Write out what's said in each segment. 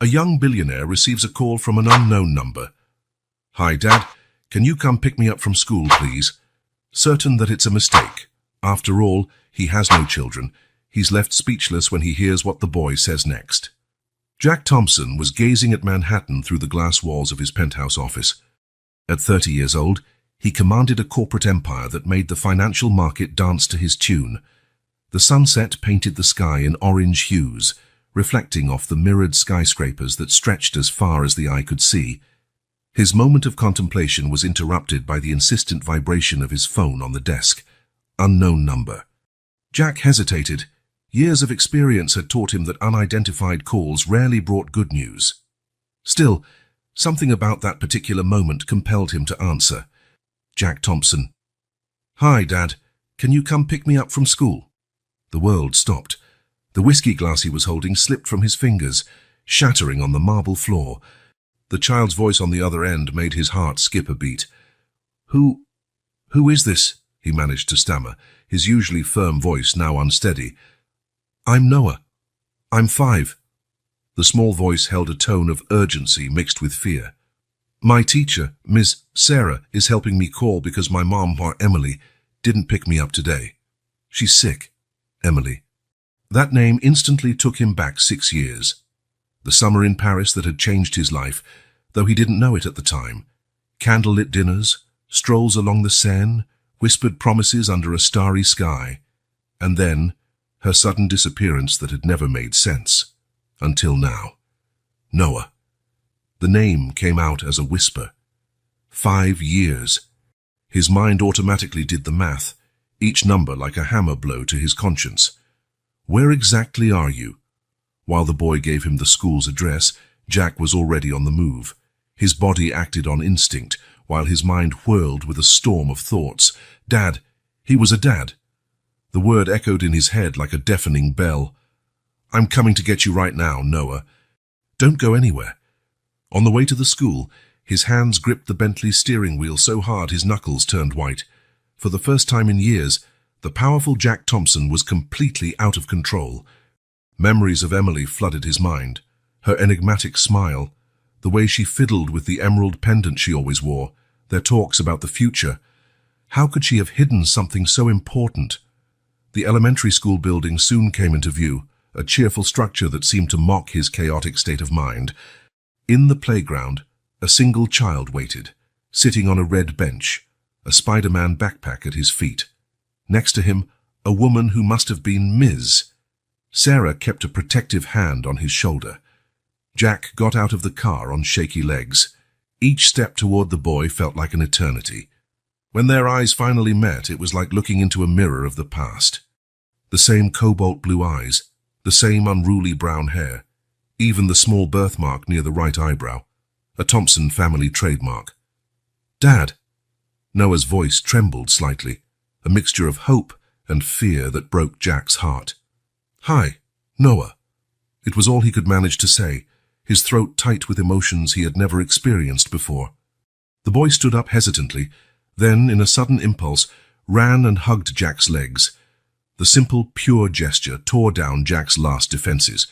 A young billionaire receives a call from an unknown number. "Hi, Dad. Can you come pick me up from school, please?" Certain that it's a mistake. After all, he has no children. He's left speechless when he hears what the boy says next. Jack Thompson was gazing at Manhattan through the glass walls of his penthouse office. At 30 years old, he commanded a corporate empire that made the financial market dance to his tune. The sunset painted the sky in orange hues, reflecting off the mirrored skyscrapers that stretched as far as the eye could see. His moment of contemplation was interrupted by the insistent vibration of his phone on the desk. Unknown number. Jack hesitated. Years of experience had taught him that unidentified calls rarely brought good news. Still, something about that particular moment compelled him to answer. Jack Thompson. "Hi, Dad. Can you come pick me up from school?" The world stopped. The whiskey glass he was holding slipped from his fingers, shattering on the marble floor. The child's voice on the other end made his heart skip a beat. Who is this?" he managed to stammer, his usually firm voice now unsteady. "I'm Noah. I'm 5. The small voice held a tone of urgency mixed with fear. "My teacher, Miss Sarah, is helping me call because my mom, Emily, didn't pick me up today. She's sick." Emily. That name instantly took him back 6 years. The summer in Paris that had changed his life, though he didn't know it at the time. Candlelit dinners, strolls along the Seine, whispered promises under a starry sky. And then, her sudden disappearance that had never made sense. Until now. Noah. The name came out as a whisper. 5 years. His mind automatically did the math, each number like a hammer blow to his conscience. "Where exactly are you?" While the boy gave him the school's address, Jack was already on the move. His body acted on instinct, while his mind whirled with a storm of thoughts. Dad. He was a dad. The word echoed in his head like a deafening bell. "I'm coming to get you right now, Noah. Don't go anywhere." On the way to the school, his hands gripped the Bentley steering wheel so hard his knuckles turned white. For the first time in years, the powerful Jack Thompson was completely out of control. Memories of Emily flooded his mind. Her enigmatic smile, the way she fiddled with the emerald pendant she always wore, their talks about the future. How could she have hidden something so important? The elementary school building soon came into view, a cheerful structure that seemed to mock his chaotic state of mind. In the playground, a single child waited, sitting on a red bench, a Spider-Man backpack at his feet. Next to him, a woman who must have been Ms. Sarah kept a protective hand on his shoulder. Jack got out of the car on shaky legs. Each step toward the boy felt like an eternity. When their eyes finally met, it was like looking into a mirror of the past. The same cobalt blue eyes, the same unruly brown hair, even the small birthmark near the right eyebrow, a Thompson family trademark. "Dad." Noah's voice trembled slightly, a mixture of hope and fear that broke Jack's heart. "Hi, Noah." It was all he could manage to say, his throat tight with emotions he had never experienced before. The boy stood up hesitantly, then, in a sudden impulse, ran and hugged Jack's legs. The simple, pure gesture tore down Jack's last defenses.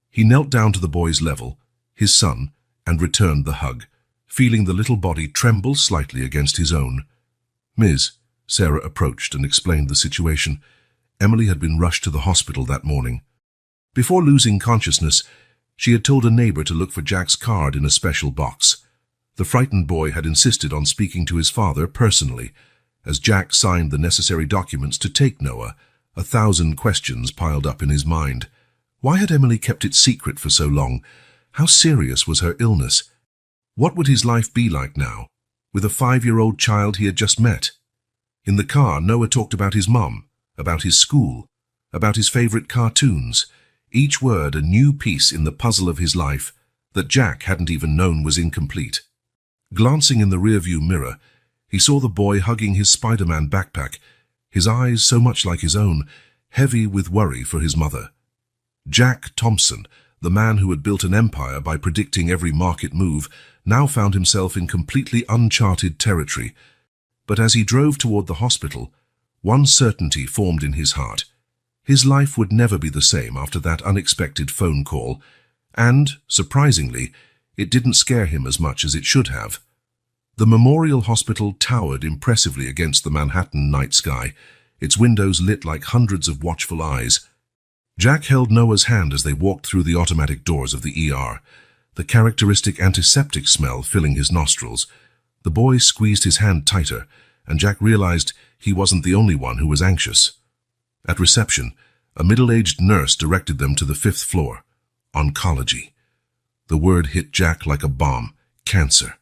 He knelt down to the boy's level, his son, and returned the hug, feeling the little body tremble slightly against his own. "Ms." Sarah approached and explained the situation. Emily had been rushed to the hospital that morning. Before losing consciousness, she had told a neighbor to look for Jack's card in a special box. The frightened boy had insisted on speaking to his father personally. As Jack signed the necessary documents to take Noah, 1,000 questions piled up in his mind. Why had Emily kept it secret for so long? How serious was her illness? What would his life be like now, with a 5-year-old child he had just met? In the car, Noah talked about his mum, about his school, about his favorite cartoons, each word a new piece in the puzzle of his life that Jack hadn't even known was incomplete. Glancing in the rearview mirror, he saw the boy hugging his Spider-Man backpack, his eyes so much like his own, heavy with worry for his mother. Jack Thompson, the man who had built an empire by predicting every market move, now found himself in completely uncharted territory. But as he drove toward the hospital, one certainty formed in his heart. His life would never be the same after that unexpected phone call. And, surprisingly, it didn't scare him as much as it should have. The Memorial Hospital towered impressively against the Manhattan night sky, its windows lit like hundreds of watchful eyes. Jack held Noah's hand as they walked through the automatic doors of the ER, the characteristic antiseptic smell filling his nostrils. The boy squeezed his hand tighter, and Jack realized he wasn't the only one who was anxious. At reception, a middle-aged nurse directed them to the 5th floor. Oncology. The word hit Jack like a bomb. Cancer.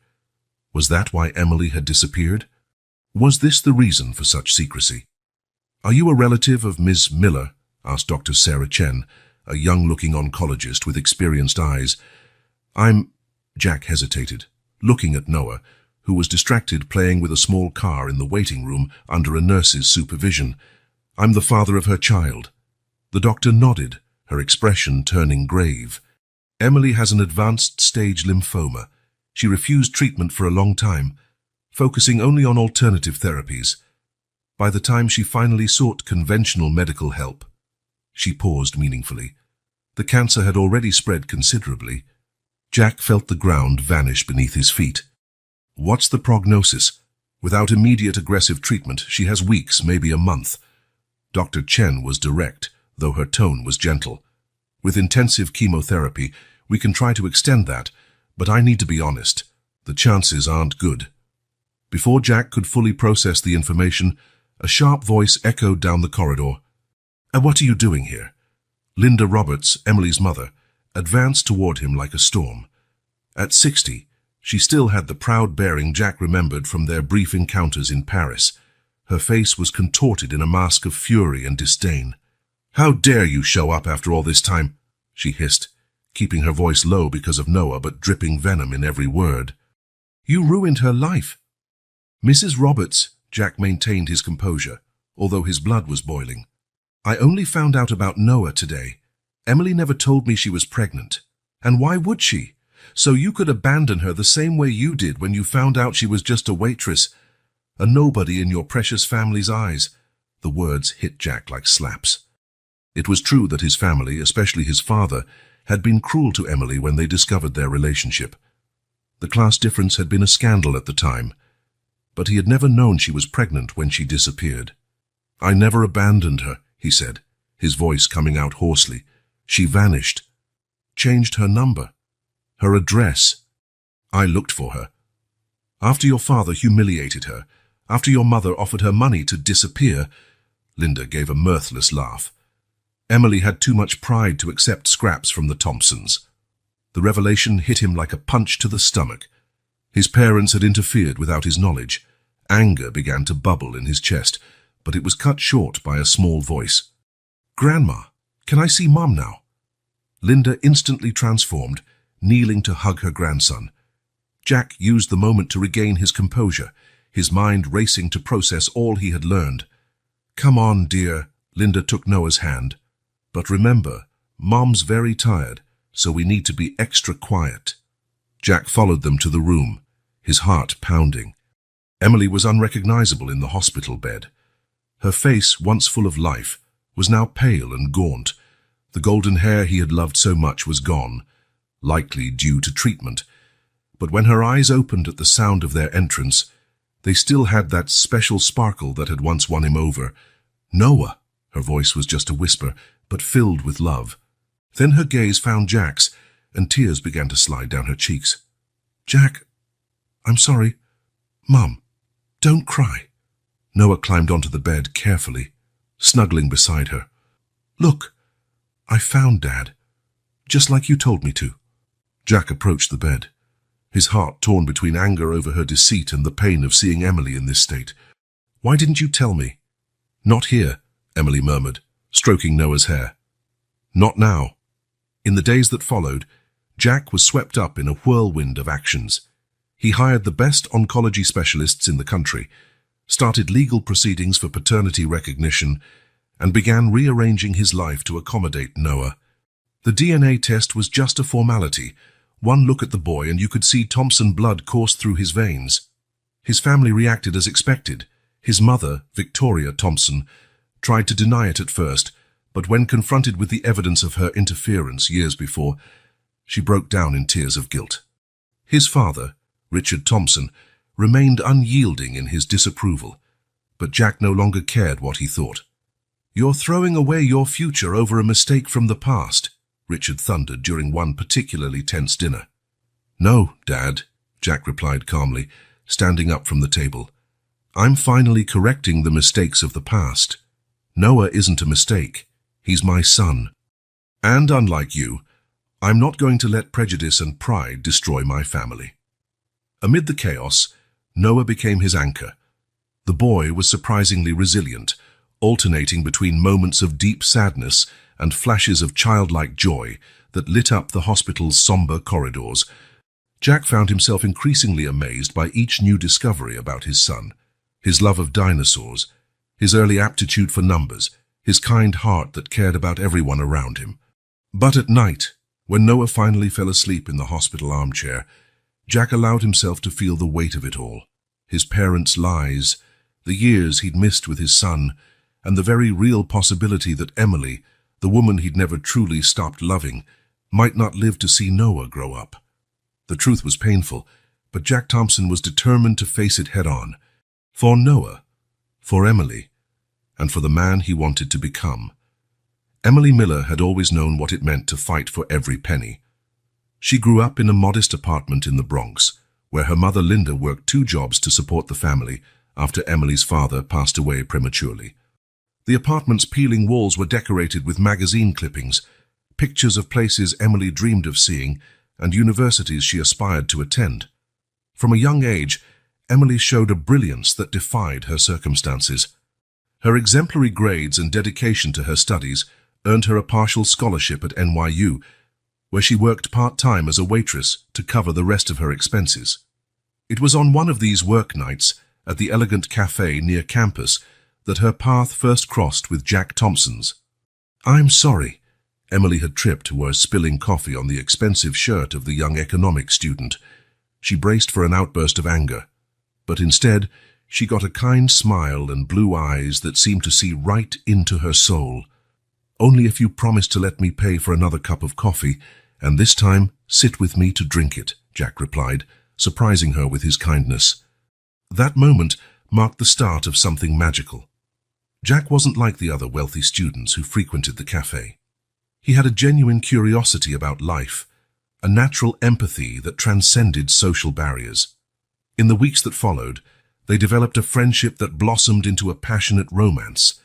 Was that why Emily had disappeared? Was this the reason for such secrecy? "Are you a relative of Ms. Miller?" asked Dr. Sarah Chen, a young-looking oncologist with experienced eyes. Jack hesitated, looking at Noah, who was distracted playing with a small car in the waiting room under a nurse's supervision. "I'm the father of her child." The doctor nodded, her expression turning grave. "Emily has an advanced stage lymphoma. She refused treatment for a long time, focusing only on alternative therapies. By the time she finally sought conventional medical help," she paused meaningfully, "the cancer had already spread considerably." Jack felt the ground vanish beneath his feet. "What's the prognosis? Without immediate aggressive treatment, she has weeks, maybe a month." Dr. Chen was direct, though her tone was gentle. "With intensive chemotherapy, we can try to extend that, but I need to be honest. The chances aren't good." Before Jack could fully process the information, a sharp voice echoed down the corridor. "What are you doing here?" Linda Roberts, Emily's mother, advanced toward him like a storm. At 60, she still had the proud bearing Jack remembered from their brief encounters in Paris. Her face was contorted in a mask of fury and disdain. "How dare you show up after all this time?" she hissed, keeping her voice low because of Noah but dripping venom in every word. "You ruined her life." "Mrs. Roberts," Jack maintained his composure, although his blood was boiling. "I only found out about Noah today. Emily never told me she was pregnant. And why would she? So you could abandon her the same way you did when you found out she was just a waitress, a nobody in your precious family's eyes." The words hit Jack like slaps. It was true that his family, especially his father, had been cruel to Emily when they discovered their relationship. The class difference had been a scandal at the time, but he had never known she was pregnant when she disappeared. "I never abandoned her," he said, his voice coming out hoarsely. "She vanished. Changed her number. Her address. I looked for her. After your father humiliated her, after your mother offered her money to disappear." Linda gave a mirthless laugh. "Emily had too much pride to accept scraps from the Thompsons." The revelation hit him like a punch to the stomach. His parents had interfered without his knowledge. Anger began to bubble in his chest, but it was cut short by a small voice. "Grandma, can I see Mom now?" Linda instantly transformed, kneeling to hug her grandson. Jack used the moment to regain his composure, his mind racing to process all he had learned. "Come on, dear." Linda took Noah's hand. "But remember, Mom's very tired, so we need to be extra quiet." Jack followed them to the room, his heart pounding. Emily was unrecognizable in the hospital bed. Her face, once full of life, was now pale and gaunt. The golden hair he had loved so much was gone, likely due to treatment. But when her eyes opened at the sound of their entrance, they still had that special sparkle that had once won him over. "Noah!" Her voice was just a whisper, but filled with love. Then her gaze found Jack's, and tears began to slide down her cheeks. "Jack, I'm sorry. Mom, don't cry." Noah climbed onto the bed carefully, snuggling beside her. "Look, I found Dad, just like you told me to." Jack approached the bed, his heart torn between anger over her deceit and the pain of seeing Emily in this state. "Why didn't you tell me?" "Not here," Emily murmured, stroking Noah's hair. "Not now." In the days that followed, Jack was swept up in a whirlwind of actions. He hired the best oncology specialists in the country, started legal proceedings for paternity recognition, and began rearranging his life to accommodate Noah. The DNA test was just a formality. One look at the boy and you could see Thompson blood course through his veins. His family reacted as expected. His mother, Victoria Thompson, tried to deny it at first, but when confronted with the evidence of her interference years before, She broke down in tears of guilt. His father, Richard Thompson, remained unyielding in his disapproval, but Jack no longer cared what he thought. "You're throwing away your future over a mistake from the past," Richard thundered during one particularly tense dinner. "No, Dad," Jack replied calmly, standing up from the table. "I'm finally correcting the mistakes of the past. Noah isn't a mistake. He's my son. And unlike you, I'm not going to let prejudice and pride destroy my family." Amid the chaos, Noah became his anchor. The boy was surprisingly resilient, alternating between moments of deep sadness and flashes of childlike joy that lit up the hospital's somber corridors. Jack found himself increasingly amazed by each new discovery about his son: his love of dinosaurs, his early aptitude for numbers, his kind heart that cared about everyone around him. But at night, when Noah finally fell asleep in the hospital armchair, Jack allowed himself to feel the weight of it all: his parents' lies, the years he'd missed with his son, and the very real possibility that Emily, the woman he'd never truly stopped loving, might not live to see Noah grow up. The truth was painful, but Jack Thompson was determined to face it head-on. For Noah, for Emily, and for the man he wanted to become. Emily Miller had always known what it meant to fight for every penny. She grew up in a modest apartment in the Bronx, where her mother Linda worked 2 jobs to support the family after Emily's father passed away prematurely. The apartment's peeling walls were decorated with magazine clippings, pictures of places Emily dreamed of seeing and universities she aspired to attend. From a young age, Emily showed a brilliance that defied her circumstances. Her exemplary grades and dedication to her studies earned her a partial scholarship at NYU, where she worked part-time as a waitress to cover the rest of her expenses. It was on one of these work nights at the elegant cafe near campus that her path first crossed with Jack Thompson's. "I'm sorry," Emily had tripped, was spilling coffee on the expensive shirt of the young economics student. She braced for an outburst of anger, but instead she got a kind smile and blue eyes that seemed to see right into her soul. "Only if you promise to let me pay for another cup of coffee, and this time sit with me to drink it," Jack replied, surprising her with his kindness. That moment marked the start of something magical. Jack wasn't like the other wealthy students who frequented the cafe. He had a genuine curiosity about life, a natural empathy that transcended social barriers. In the weeks that followed, they developed a friendship that blossomed into a passionate romance.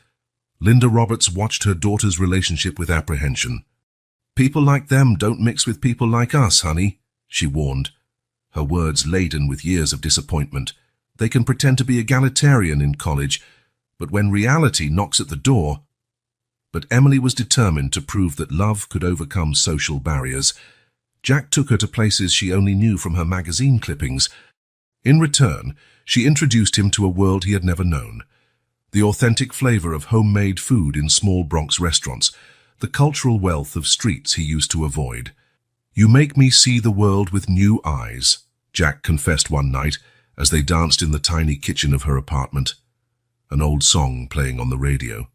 Linda Roberts watched her daughter's relationship with apprehension. "People like them don't mix with people like us, honey," she warned, her words laden with years of disappointment. "They can pretend to be egalitarian in college, but when reality knocks at the door..." But Emily was determined to prove that love could overcome social barriers. Jack took her to places she only knew from her magazine clippings. In return, she introduced him to a world he had never known: the authentic flavor of homemade food in small Bronx restaurants, the cultural wealth of streets he used to avoid. "You make me see the world with new eyes," Jack confessed one night as they danced in the tiny kitchen of her apartment, an old song playing on the radio.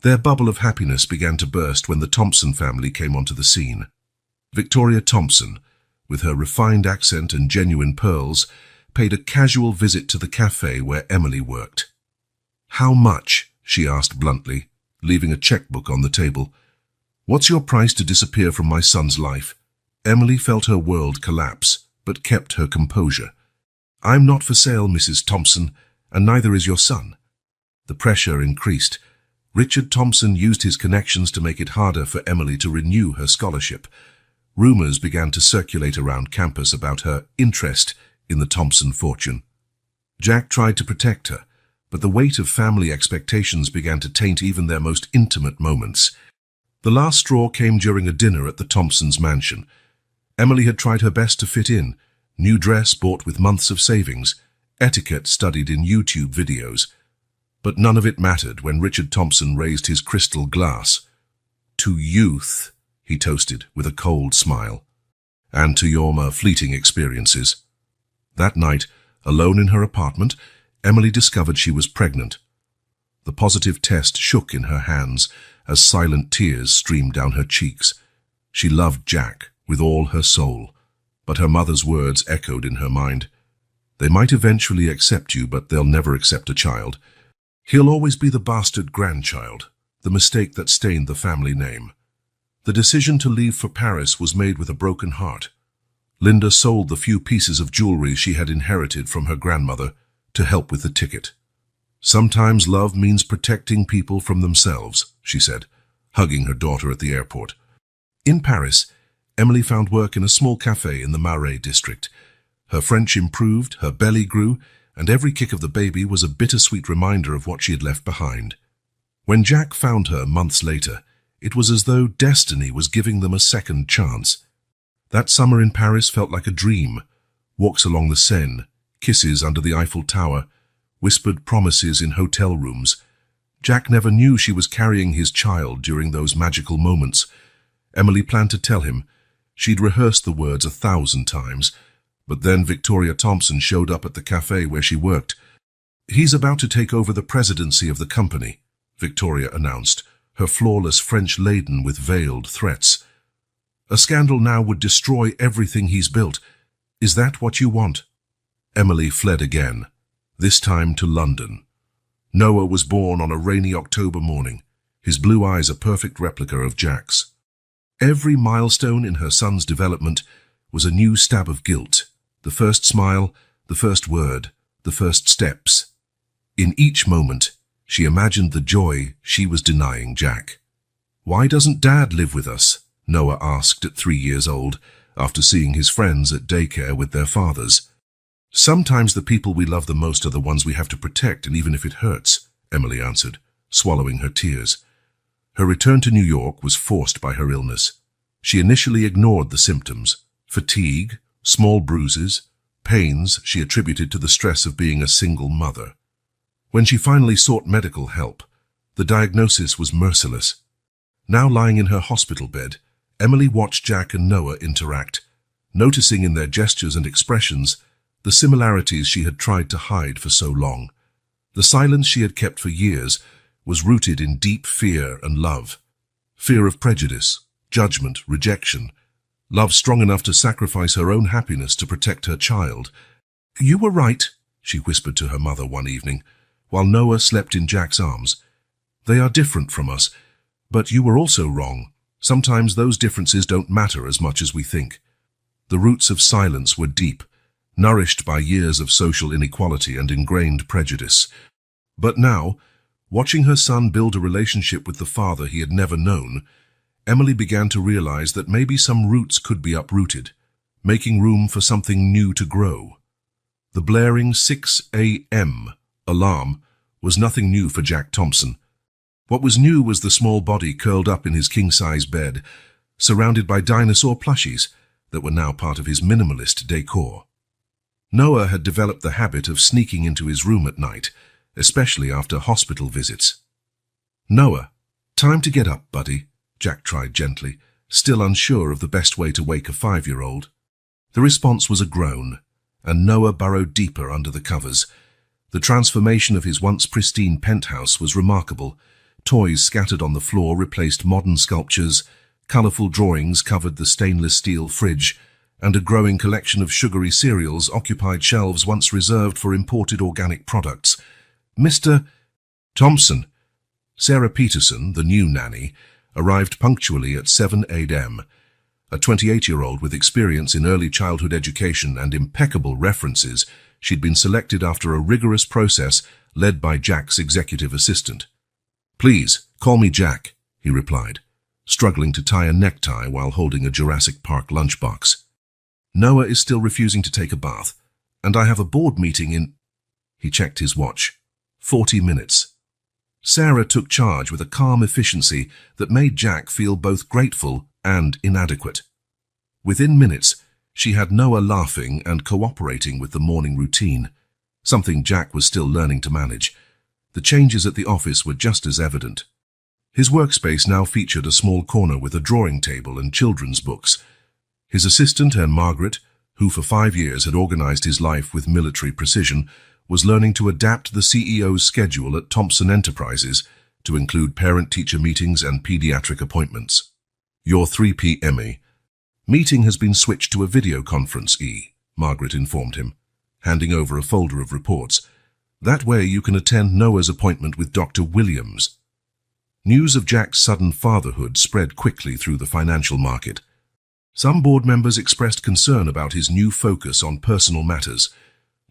Their bubble of happiness began to burst when the Thompson family came onto the scene. Victoria Thompson, with her refined accent and genuine pearls, paid a casual visit to the cafe where Emily worked. "How much?" she asked bluntly, leaving a checkbook on the table. "What's your price to disappear from my son's life?" Emily felt her world collapse, but kept her composure. "I'm not for sale, Mrs. Thompson, and neither is your son." The pressure increased. Richard Thompson used his connections to make it harder for Emily to renew her scholarship. Rumors began to circulate around campus about her interest in the Thompson fortune. Jack tried to protect her, but the weight of family expectations began to taint even their most intimate moments. The last straw came during a dinner at the Thompsons' mansion. Emily had tried her best to fit in: new dress bought with months of savings, etiquette studied in YouTube videos. But none of it mattered when Richard Thompson raised his crystal glass. "To youth," he toasted with a cold smile, "and to your more fleeting experiences." That night, alone in her apartment, Emily discovered she was pregnant. The positive test shook in her hands as silent tears streamed down her cheeks. She loved Jack, with all her soul, but her mother's words echoed in her mind. They might eventually accept you, but they'll never accept a child. He'll always be the bastard grandchild, the mistake that stained the family name. The decision to leave for Paris was made with a broken heart. Linda sold the few pieces of jewelry she had inherited from her grandmother to help with the ticket. Sometimes love means protecting people from themselves, she said, hugging her daughter at the airport. In Paris, Emily found work in a small cafe in the Marais district. Her French improved, her belly grew, and every kick of the baby was a bittersweet reminder of what she had left behind. When Jack found her months later, it was as though destiny was giving them a second chance. That summer in Paris felt like a dream. Walks along the Seine, kisses under the Eiffel Tower, whispered promises in hotel rooms. Jack never knew she was carrying his child during those magical moments. Emily planned to tell him. She'd rehearsed the words 1,000 times, but then Victoria Thompson showed up at the cafe where she worked. "He's about to take over the presidency of the company," Victoria announced, her flawless French laden with veiled threats. "A scandal now would destroy everything he's built. Is that what you want?" Emily fled again, this time to London. Noah was born on a rainy October morning, his blue eyes a perfect replica of Jack's. Every milestone in her son's development was a new stab of guilt. The first smile, the first word, the first steps. In each moment, she imagined the joy she was denying Jack. "Why doesn't Dad live with us?" Noah asked at 3 years old, after seeing his friends at daycare with their fathers. "Sometimes the people we love the most are the ones we have to protect, and even if it hurts," Emily answered, swallowing her tears. Her return to New York was forced by her illness. She initially ignored the symptoms: fatigue, small bruises, pains she attributed to the stress of being a single mother. When she finally sought medical help, the diagnosis was merciless. Now lying in her hospital bed, Emily watched Jack and Noah interact, noticing in their gestures and expressions the similarities she had tried to hide for so long. The silence she had kept for years was rooted in deep fear and love. Fear of prejudice, judgment, rejection. Love strong enough to sacrifice her own happiness to protect her child. "You were right," she whispered to her mother one evening, while Noah slept in Jack's arms. "They are different from us, but you were also wrong. Sometimes those differences don't matter as much as we think." The roots of silence were deep, nourished by years of social inequality and ingrained prejudice. But now, watching her son build a relationship with the father he had never known, Emily began to realize that maybe some roots could be uprooted, making room for something new to grow. The blaring 6 a.m. alarm was nothing new for Jack Thompson. What was new was the small body curled up in his king-size bed, surrounded by dinosaur plushies that were now part of his minimalist decor. Noah had developed the habit of sneaking into his room at night, especially after hospital visits. "Noah, time to get up, buddy," Jack tried gently, still unsure of the best way to wake a 5-year-old. The response was a groan, and Noah burrowed deeper under the covers. The transformation of his once pristine penthouse was remarkable. Toys scattered on the floor replaced modern sculptures, colorful drawings covered the stainless steel fridge, and a growing collection of sugary cereals occupied shelves once reserved for imported organic products. "Mr. Thompson." Sarah Peterson, the new nanny, arrived punctually at 7 a.m. A 28-year-old with experience in early childhood education and impeccable references, she'd been selected after a rigorous process led by Jack's executive assistant. "Please, call me Jack," he replied, struggling to tie a necktie while holding a Jurassic Park lunchbox. "Noah is still refusing to take a bath, and I have a board meeting in—" He checked his watch. 40 minutes. Sarah took charge with a calm efficiency that made Jack feel both grateful and inadequate. Within minutes, she had Noah laughing and cooperating with the morning routine, something Jack was still learning to manage. The changes at the office were just as evident. His workspace now featured a small corner with a drawing table and children's books. His assistant, Anne Margaret, who for 5 years had organized his life with military precision, was learning to adapt the CEO's schedule at Thompson Enterprises to include parent-teacher meetings and pediatric appointments. "Your 3 p.m. Meeting has been switched to a video conference, Margaret informed him, handing over a folder of reports. That way you can attend Noah's appointment with Dr. Williams. News of Jack's sudden fatherhood spread quickly through the financial market. Some board members expressed concern about his new focus on personal matters.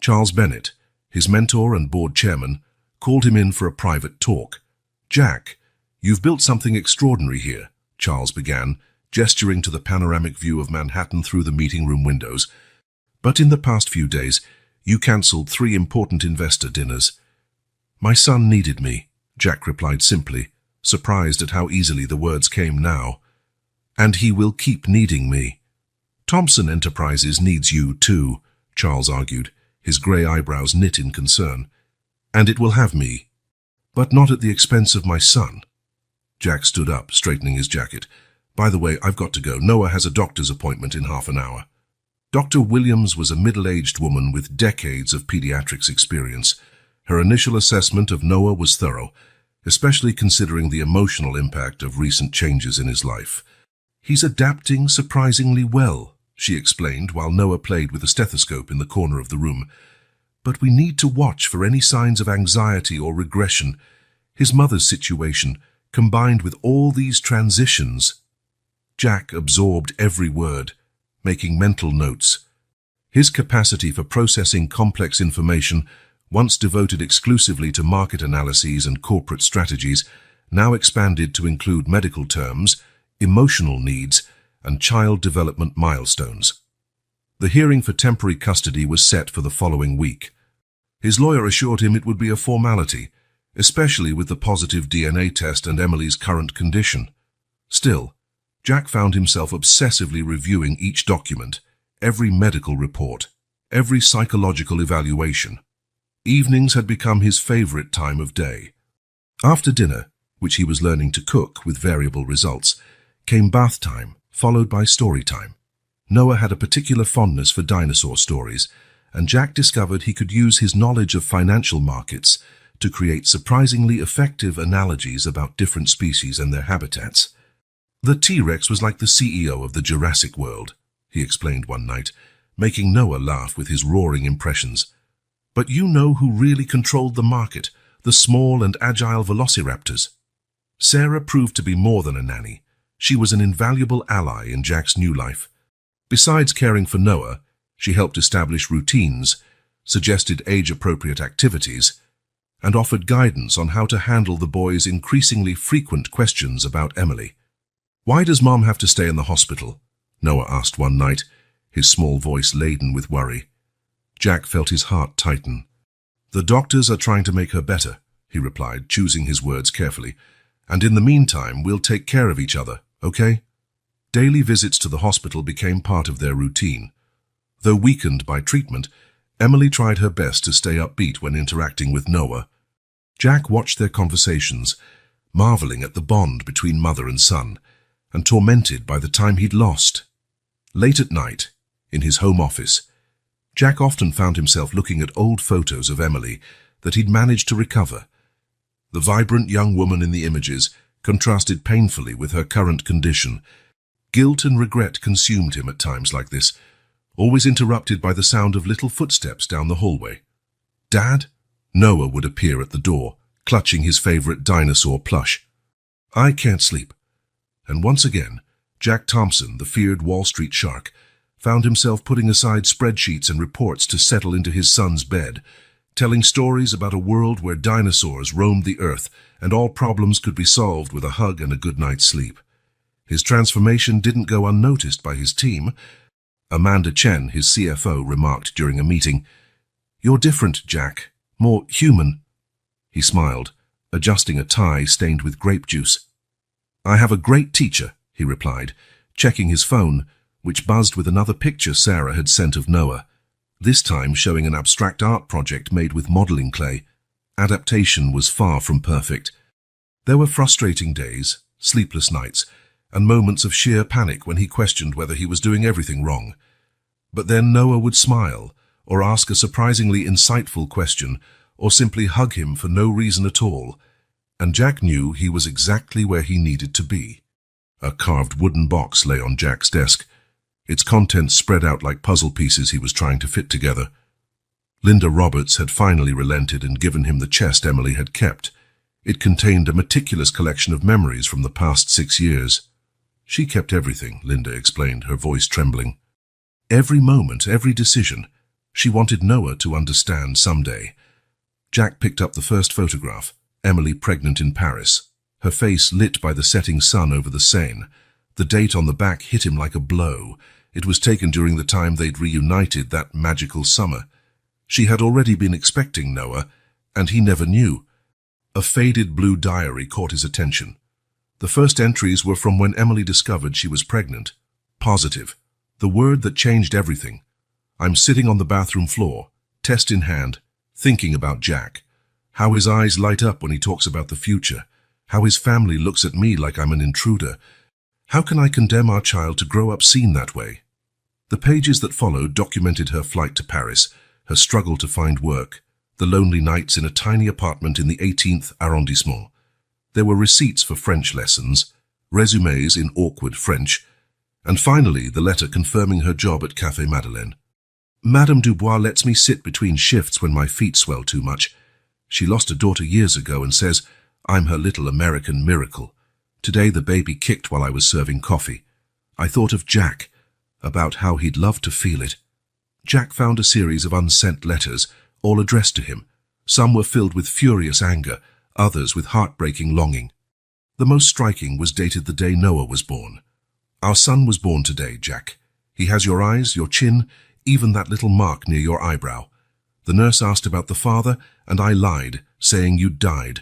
Charles Bennett, his mentor and board chairman, called him in for a private talk. "Jack, you've built something extraordinary here," Charles began, gesturing to the panoramic view of Manhattan through the meeting room windows. "But in the past few days, you cancelled 3 important investor dinners." "My son needed me," Jack replied simply, surprised at how easily the words came now. "And he will keep needing me." "Thompson Enterprises needs you too," Charles argued, his grey eyebrows knit in concern. "And it will have me, but not at the expense of my son." Jack stood up, straightening his jacket. "By the way, I've got to go. Noah has a doctor's appointment in half an hour." Dr. Williams was a middle-aged woman with decades of pediatrics experience. Her initial assessment of Noah was thorough, especially considering the emotional impact of recent changes in his life. "He's adapting surprisingly well," she explained while Noah played with a stethoscope in the corner of the room. "But we need to watch for any signs of anxiety or regression. His mother's situation, combined with all these transitions." Jack absorbed every word, making mental notes. His capacity for processing complex information, once devoted exclusively to market analyses and corporate strategies, now expanded to include medical terms, emotional needs, and child development milestones. The hearing for temporary custody was set for the following week. His lawyer assured him it would be a formality, especially with the positive DNA test and Emily's current condition. Still, Jack found himself obsessively reviewing each document, every medical report, every psychological evaluation. Evenings had become his favorite time of day. After dinner, which he was learning to cook with variable results, came bath time, followed by story time. Noah had a particular fondness for dinosaur stories, and Jack discovered he could use his knowledge of financial markets to create surprisingly effective analogies about different species and their habitats. "The T-Rex was like the CEO of the Jurassic World," he explained one night, making Noah laugh with his roaring impressions. "But you know who really controlled the market, the small and agile velociraptors." Sarah proved to be more than a nanny. She was an invaluable ally in Jack's new life. Besides caring for Noah, she helped establish routines, suggested age-appropriate activities, and offered guidance on how to handle the boy's increasingly frequent questions about Emily. "Why does Mom have to stay in the hospital?" Noah asked one night, his small voice laden with worry. Jack felt his heart tighten. "The doctors are trying to make her better," he replied, choosing his words carefully. "And in the meantime, we'll take care of each other, okay?" Daily visits to the hospital became part of their routine. Though weakened by treatment, Emily tried her best to stay upbeat when interacting with Noah. Jack watched their conversations, marveling at the bond between mother and son, and tormented by the time he'd lost. Late at night, in his home office, Jack often found himself looking at old photos of Emily that he'd managed to recover. The vibrant young woman in the images contrasted painfully with her current condition. Guilt and regret consumed him at times like this, always interrupted by the sound of little footsteps down the hallway. "Dad?" Noah would appear at the door, clutching his favorite dinosaur plush. "I can't sleep." And once again, Jack Thompson, the feared Wall Street shark, found himself putting aside spreadsheets and reports to settle into his son's bed, telling stories about a world where dinosaurs roamed the earth and all problems could be solved with a hug and a good night's sleep. His transformation didn't go unnoticed by his team. Amanda Chen, his CFO, remarked during a meeting, "You're different, Jack. More human." He smiled, adjusting a tie stained with grape juice. "I have a great teacher," he replied, checking his phone, which buzzed with another picture Sarah had sent of Noah, this time showing an abstract art project made with modeling clay. Adaptation was far from perfect. There were frustrating days, sleepless nights, and moments of sheer panic when he questioned whether he was doing everything wrong. But then Noah would smile, or ask a surprisingly insightful question, or simply hug him for no reason at all, and Jack knew he was exactly where he needed to be. A carved wooden box lay on Jack's desk. its contents spread out like puzzle pieces he was trying to fit together. Linda Roberts had finally relented and given him the chest Emily had kept. It contained a meticulous collection of memories from the past 6 years. She kept everything, Linda explained, her voice trembling. Every moment, every decision. She wanted Noah to understand someday. Jack picked up the first photograph, Emily pregnant in Paris, her face lit by the setting sun over the Seine. The date on the back hit him like a blow. It was taken during the time they'd reunited that magical summer. She had already been expecting Noah, and he never knew. A faded blue diary caught his attention. The first entries were from when Emily discovered she was pregnant. Positive. The word that changed everything. I'm sitting on the bathroom floor, test in hand, thinking about Jack. How his eyes light up when he talks about the future. How his family looks at me like I'm an intruder. How can I condemn our child to grow up seen that way? The pages that followed documented her flight to Paris, her struggle to find work, the lonely nights in a tiny apartment in the 18th arrondissement. There were receipts for French lessons, resumes in awkward French, and finally the letter confirming her job at Café Madeleine. Madame Dubois lets me sit between shifts when my feet swell too much. She lost a daughter years ago and says I'm her little American miracle. Today the baby kicked while I was serving coffee. I thought of Jack, about how he'd love to feel it. Jack found a series of unsent letters, all addressed to him. Some were filled with furious anger, others with heartbreaking longing. The most striking was dated the day Noah was born. Our son was born today, Jack. He has your eyes, your chin, even that little mark near your eyebrow. The nurse asked about the father, and I lied, saying you'd died.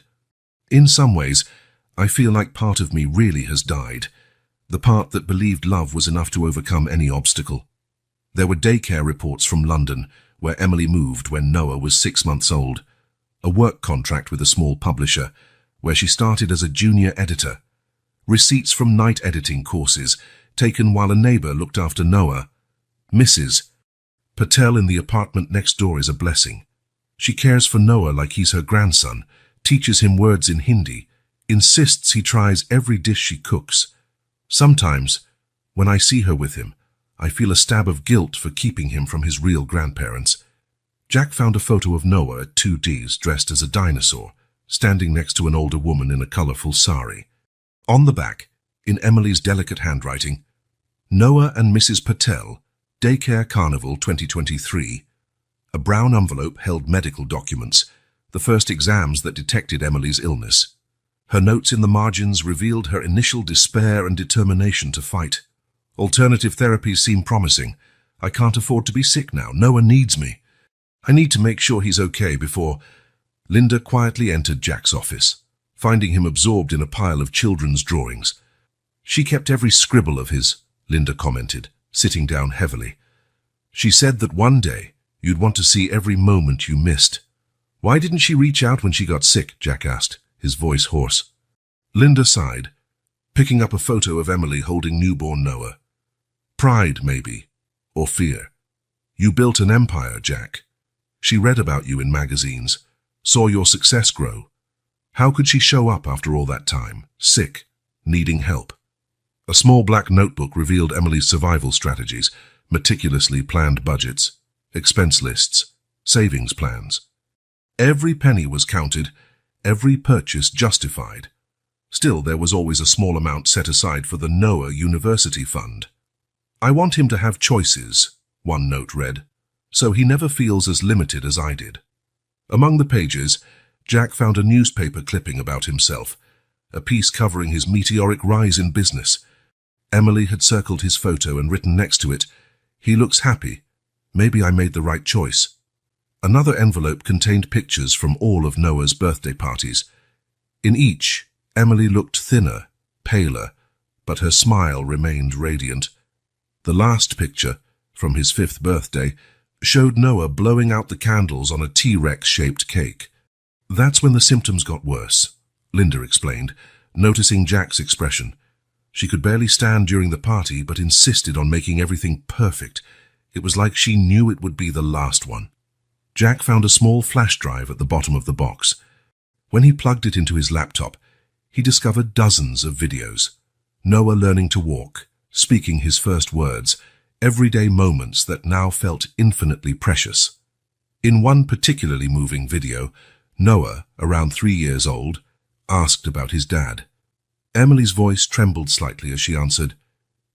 In some ways, I feel like part of me really has died. The part that believed love was enough to overcome any obstacle. There were daycare reports from London, where Emily moved when Noah was 6 months old. A work contract with a small publisher, where she started as a junior editor. Receipts from night editing courses, taken while a neighbor looked after Noah. Mrs. Patel in the apartment next door is a blessing. She cares for Noah like he's her grandson, teaches him words in Hindi, insists he tries every dish she cooks. Sometimes, when I see her with him, I feel a stab of guilt for keeping him from his real grandparents. Jack found a photo of Noah at 2Ds dressed as a dinosaur, standing next to an older woman in a colorful sari. On the back, in Emily's delicate handwriting, Noah and Mrs. Patel, Daycare Carnival 2023. A brown envelope held medical documents, the first exams that detected Emily's illness. Her notes in the margins revealed her initial despair and determination to fight. Alternative therapies seem promising. I can't afford to be sick now. Noah needs me. I need to make sure he's okay before... Linda quietly entered Jack's office, finding him absorbed in a pile of children's drawings. She kept every scribble of his, Linda commented, sitting down heavily. She said that one day you'd want to see every moment you missed. Why didn't she reach out when she got sick? Jack asked, his voice hoarse. Linda sighed, picking up a photo of Emily holding newborn Noah. Pride, maybe, or fear. You built an empire, Jack. She read about you in magazines, saw your success grow. How could she show up after all that time, sick, needing help? A small black notebook revealed Emily's survival strategies, meticulously planned budgets, expense lists, savings plans. Every penny was counted, every purchase justified. Still, there was always a small amount set aside for the Noah University Fund. I want him to have choices, one note read, so he never feels as limited as I did. Among the pages, Jack found a newspaper clipping about himself, a piece covering his meteoric rise in business. Emily had circled his photo and written next to it, "He looks happy. Maybe I made the right choice." Another envelope contained pictures from all of Noah's birthday parties. In each, Emily looked thinner, paler, but her smile remained radiant. The last picture, from his 5th birthday, showed Noah blowing out the candles on a T-Rex-shaped cake. That's when the symptoms got worse, Linda explained, noticing Jack's expression. She could barely stand during the party, but insisted on making everything perfect. It was like she knew it would be the last one. Jack found a small flash drive at the bottom of the box. When he plugged it into his laptop, he discovered dozens of videos. Noah learning to walk, speaking his first words, everyday moments that now felt infinitely precious. In one particularly moving video, Noah, around 3 years old, asked about his dad. Emily's voice trembled slightly as she answered,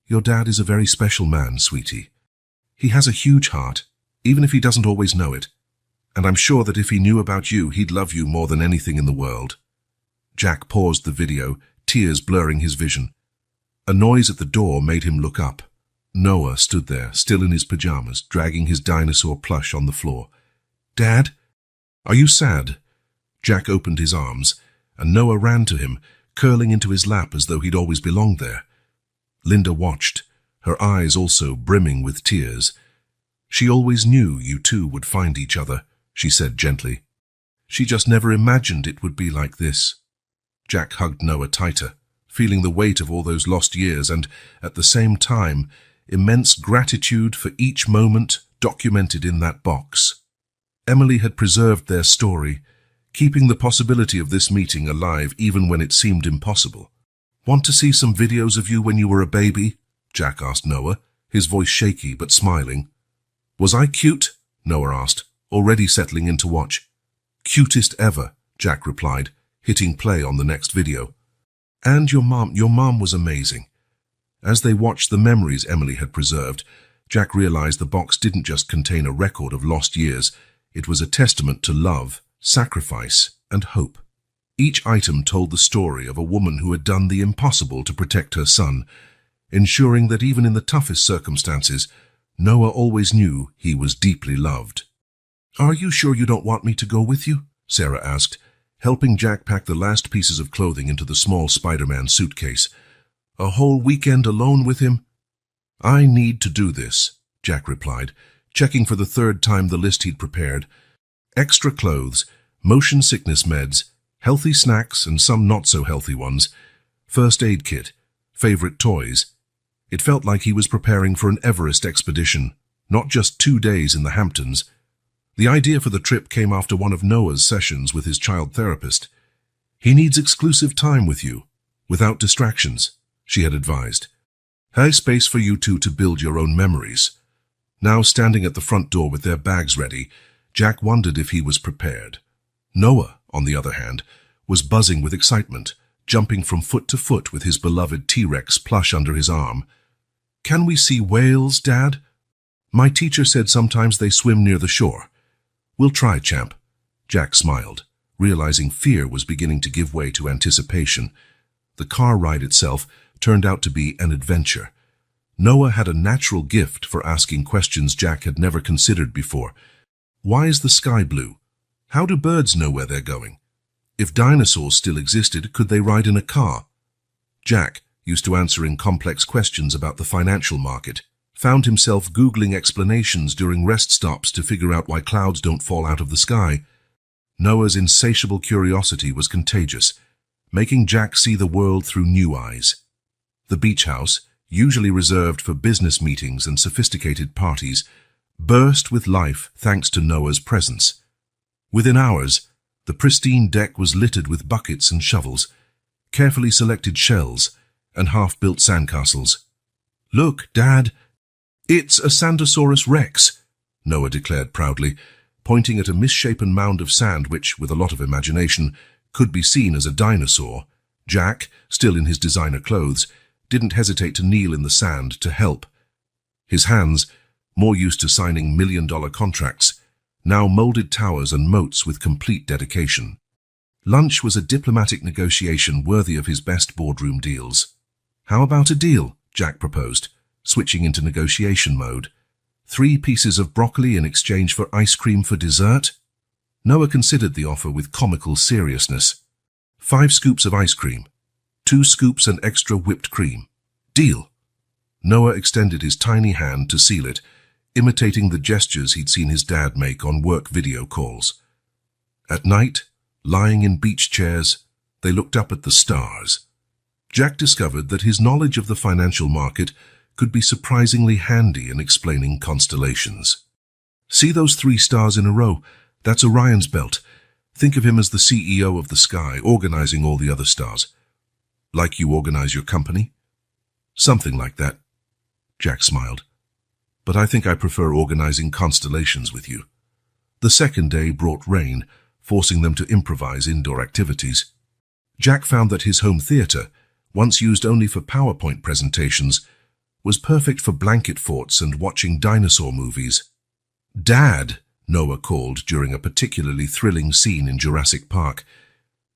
"Your dad is a very special man, sweetie. He has a huge heart, even if he doesn't always know it. And I'm sure that if he knew about you, he'd love you more than anything in the world." Jack paused the video, tears blurring his vision. A noise at the door made him look up. Noah stood there, still in his pajamas, dragging his dinosaur plush on the floor. "Dad? Are you sad?" Jack opened his arms, and Noah ran to him, curling into his lap as though he'd always belonged there. Linda watched, her eyes also brimming with tears. "She always knew you two would find each other," she said gently. "She just never imagined it would be like this." Jack hugged Noah tighter, feeling the weight of all those lost years and, at the same time, immense gratitude for each moment documented in that box. Emily had preserved their story, keeping the possibility of this meeting alive even when it seemed impossible. "Want to see some videos of you when you were a baby?" Jack asked Noah, his voice shaky but smiling. "Was I cute?" Noah asked, already settling in to watch. "Cutest ever," Jack replied, hitting play on the next video. "And your mom was amazing." As they watched the memories Emily had preserved, Jack realized the box didn't just contain a record of lost years, it was a testament to love, sacrifice, and hope. Each item told the story of a woman who had done the impossible to protect her son, ensuring that even in the toughest circumstances, Noah always knew he was deeply loved. "Are you sure you don't want me to go with you?" Sarah asked, helping Jack pack the last pieces of clothing into the small Spider-Man suitcase. "A whole weekend alone with him?" "I need to do this," Jack replied, checking for the third time the list he'd prepared. Extra clothes, motion sickness meds, healthy snacks and some not-so-healthy ones, first aid kit, favorite toys. It felt like he was preparing for an Everest expedition, not just 2 days in the Hamptons. The idea for the trip came after one of Noah's sessions with his child therapist. "He needs exclusive time with you, without distractions," she had advised. "Have space for you two to build your own memories." Now standing at the front door with their bags ready, Jack wondered if he was prepared. Noah, on the other hand, was buzzing with excitement, jumping from foot to foot with his beloved T-Rex plush under his arm. "Can we see whales, Dad? My teacher said sometimes they swim near the shore." "We'll try, champ." Jack smiled, realizing fear was beginning to give way to anticipation. The car ride itself turned out to be an adventure. Noah had a natural gift for asking questions Jack had never considered before. Why is the sky blue? How do birds know where they're going? If dinosaurs still existed, could they ride in a car? Jack, used to answering complex questions about the financial market, found himself Googling explanations during rest stops to figure out why clouds don't fall out of the sky. Noah's insatiable curiosity was contagious, making Jack see the world through new eyes. The beach house, usually reserved for business meetings and sophisticated parties, burst with life thanks to Noah's presence. Within hours, the pristine deck was littered with buckets and shovels, carefully selected shells, and half-built sandcastles. "Look, Dad, it's a Sandosaurus Rex," Noah declared proudly, pointing at a misshapen mound of sand which, with a lot of imagination, could be seen as a dinosaur. Jack, still in his designer clothes, didn't hesitate to kneel in the sand to help. His hands, more used to signing million-dollar contracts, now molded towers and moats with complete dedication. Lunch was a diplomatic negotiation worthy of his best boardroom deals. "How about a deal?" Jack proposed, switching into negotiation mode. 3 pieces of broccoli in exchange for ice cream for dessert? Noah considered the offer with comical seriousness. 5 scoops of ice cream, 2 scoops and extra whipped cream. Deal. Noah extended his tiny hand to seal it, imitating the gestures he'd seen his dad make on work video calls. At night, lying in beach chairs, they looked up at the stars. Jack discovered that his knowledge of the financial market could be surprisingly handy in explaining constellations. "See those 3 stars in a row? That's Orion's belt. Think of him as the CEO of the sky, organizing all the other stars. Like you organize your company?" "Something like that." Jack smiled. but I think I prefer organizing constellations with you. The second day brought rain, forcing them to improvise indoor activities. Jack found that his home theater, once used only for PowerPoint presentations, was perfect for blanket forts and watching dinosaur movies. "Dad," Noah called during a particularly thrilling scene in Jurassic Park,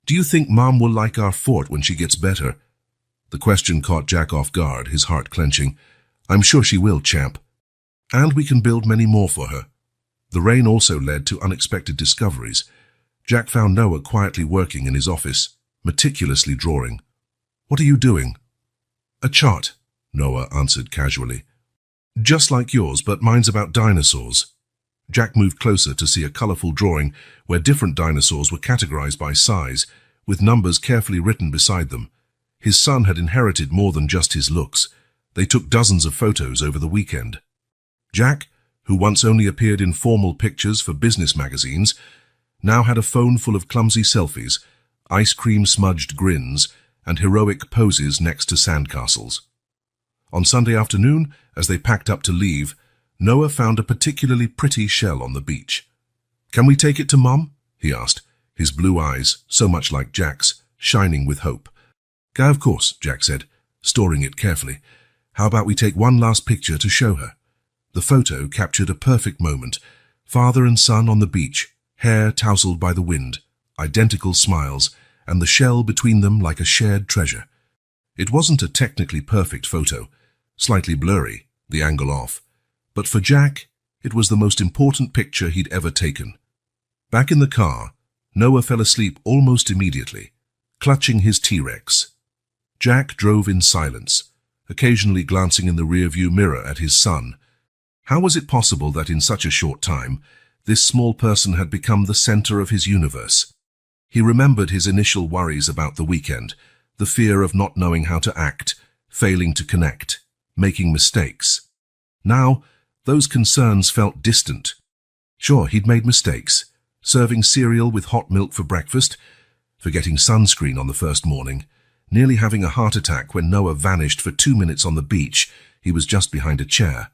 "do you think Mom will like our fort when she gets better?" The question caught Jack off guard, his heart clenching. "I'm sure she will, champ. And we can build many more for her." The rain also led to unexpected discoveries. Jack found Noah quietly working in his office, meticulously drawing. "What are you doing?" "A chart," Noah answered casually. "Just like yours, but mine's about dinosaurs." Jack moved closer to see a colorful drawing where different dinosaurs were categorized by size, with numbers carefully written beside them. His son had inherited more than just his looks. They took dozens of photos over the weekend. Jack, who once only appeared in formal pictures for business magazines, now had a phone full of clumsy selfies, ice cream-smudged grins, and heroic poses next to sandcastles. On Sunday afternoon, as they packed up to leave, Noah found a particularly pretty shell on the beach. "Can we take it to Mom?" he asked, his blue eyes, so much like Jack's, shining with hope. "Of course," Jack said, storing it carefully. "How about we take one last picture to show her?" The photo captured a perfect moment. Father and son on the beach, hair tousled by the wind, identical smiles, and the shell between them like a shared treasure. It wasn't a technically perfect photo, slightly blurry, the angle off, but for Jack, it was the most important picture he'd ever taken. Back in the car, Noah fell asleep almost immediately, clutching his T-Rex. Jack drove in silence, occasionally glancing in the rearview mirror at his son. How was it possible that in such a short time, this small person had become the center of his universe? He remembered his initial worries about the weekend, the fear of not knowing how to act, failing to connect, making mistakes. Now, those concerns felt distant. Sure, he'd made mistakes, serving cereal with hot milk for breakfast, forgetting sunscreen on the first morning, nearly having a heart attack when Noah vanished for 2 minutes on the beach. He was just behind a chair.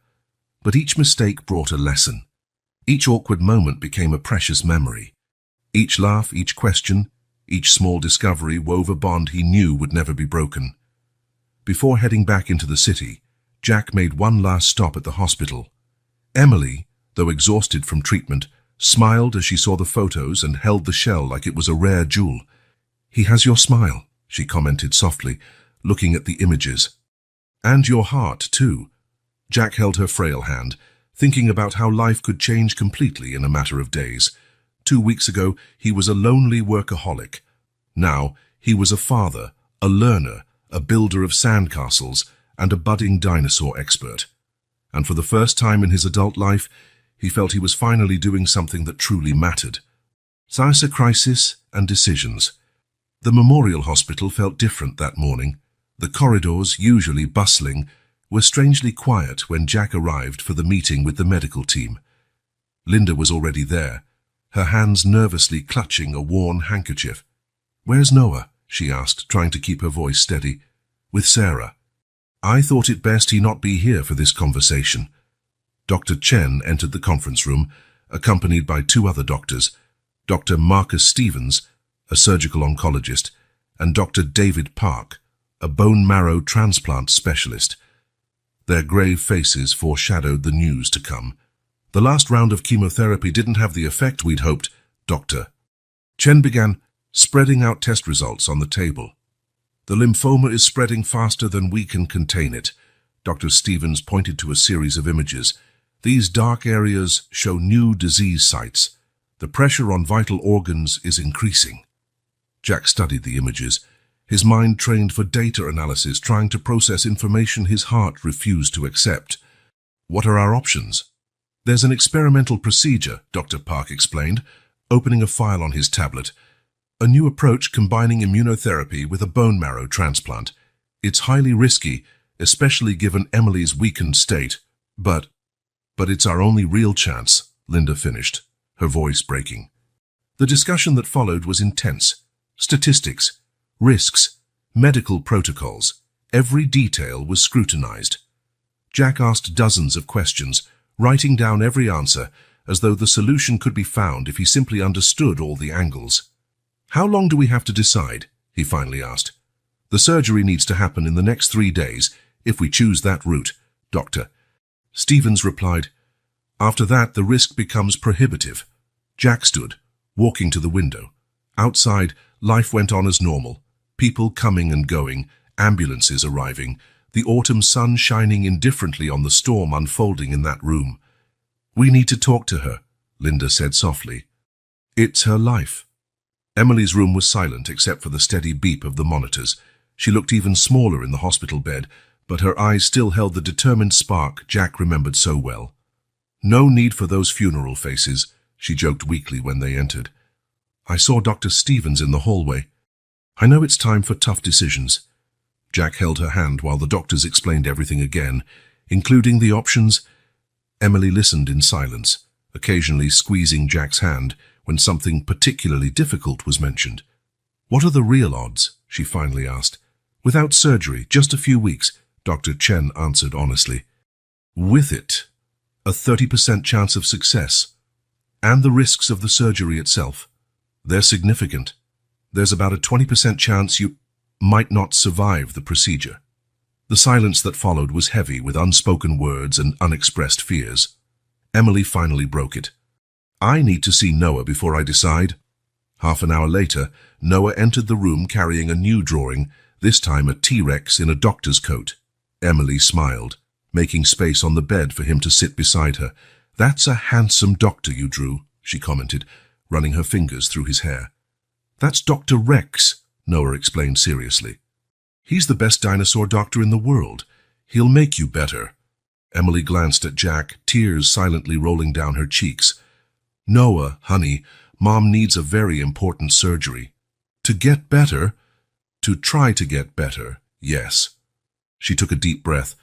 But each mistake brought a lesson. Each awkward moment became a precious memory. Each laugh, each question, each small discovery wove a bond he knew would never be broken. Before heading back into the city, Jack made one last stop at the hospital. Emily, though exhausted from treatment, smiled as she saw the photos and held the shell like it was a rare jewel. "He has your smile," she commented softly, looking at the images. "And your heart, too." Jack held her frail hand, thinking about how life could change completely in a matter of days. 2 weeks ago, he was a lonely workaholic. Now, he was a father, a learner, a builder of sandcastles, and a budding dinosaur expert. And for the first time in his adult life, he felt he was finally doing something that truly mattered. Size crisis and decisions. The memorial hospital felt different that morning. The corridors, usually bustling, were strangely quiet when Jack arrived for the meeting with the medical team. Linda was already there, her hands nervously clutching a worn handkerchief. "Where's Noah?" she asked, trying to keep her voice steady. "With Sarah. I thought it best he not be here for this conversation." Dr. Chen entered the conference room, accompanied by 2 other doctors, Dr. Marcus Stevens, a surgical oncologist, and Dr. David Park, a bone marrow transplant specialist. Their grave faces foreshadowed the news to come. "The last round of chemotherapy didn't have the effect we'd hoped, Doctor." Chen began, spreading out test results on the table. "The lymphoma is spreading faster than we can contain it." Dr. Stevens pointed to a series of images. "These dark areas show new disease sites. The pressure on vital organs is increasing." Jack studied the images, his mind trained for data analysis, trying to process information his heart refused to accept. "What are our options?" "There's an experimental procedure," Dr. Park explained, opening a file on his tablet. "A new approach combining immunotherapy with a bone marrow transplant. It's highly risky, especially given Emily's weakened state. But it's our only real chance," Linda finished, her voice breaking. The discussion that followed was intense. Statistics, risks, medical protocols. Every detail was scrutinized. Jack asked dozens of questions, writing down every answer, as though the solution could be found if he simply understood all the angles. "How long do we have to decide?" he finally asked. "The surgery needs to happen in the next 3 days, if we choose that route, Doctor." Stevens replied, "After that, the risk becomes prohibitive." Jack stood, walking to the window. Outside, life went on as normal. People coming and going, ambulances arriving, the autumn sun shining indifferently on the storm unfolding in that room. "We need to talk to her," Linda said softly. "It's her life." Emily's room was silent except for the steady beep of the monitors. She looked even smaller in the hospital bed, but her eyes still held the determined spark Jack remembered so well. "No need for those funeral faces," she joked weakly when they entered. "I saw Dr. Stevens in the hallway. I know it's time for tough decisions." Jack held her hand while the doctors explained everything again, including the options. Emily listened in silence, occasionally squeezing Jack's hand when something particularly difficult was mentioned. "What are the real odds?" she finally asked. "Without surgery, just a few weeks," Dr. Chen answered honestly. "With it, a 30% chance of success. And the risks of the surgery itself. They're significant. There's about a 20% chance you might not survive the procedure." The silence that followed was heavy with unspoken words and unexpressed fears. Emily finally broke it. "I need to see Noah before I decide." Half an hour later, Noah entered the room carrying a new drawing, this time a T-Rex in a doctor's coat. Emily smiled, making space on the bed for him to sit beside her. "That's a handsome doctor you drew," she commented, running her fingers through his hair. "That's Dr. Rex," Noah explained seriously. "He's the best dinosaur doctor in the world. He'll make you better." Emily glanced at Jack, tears silently rolling down her cheeks. "Noah, honey, Mom needs a very important surgery." "To get better?" "To try to get better, yes." She took a deep breath.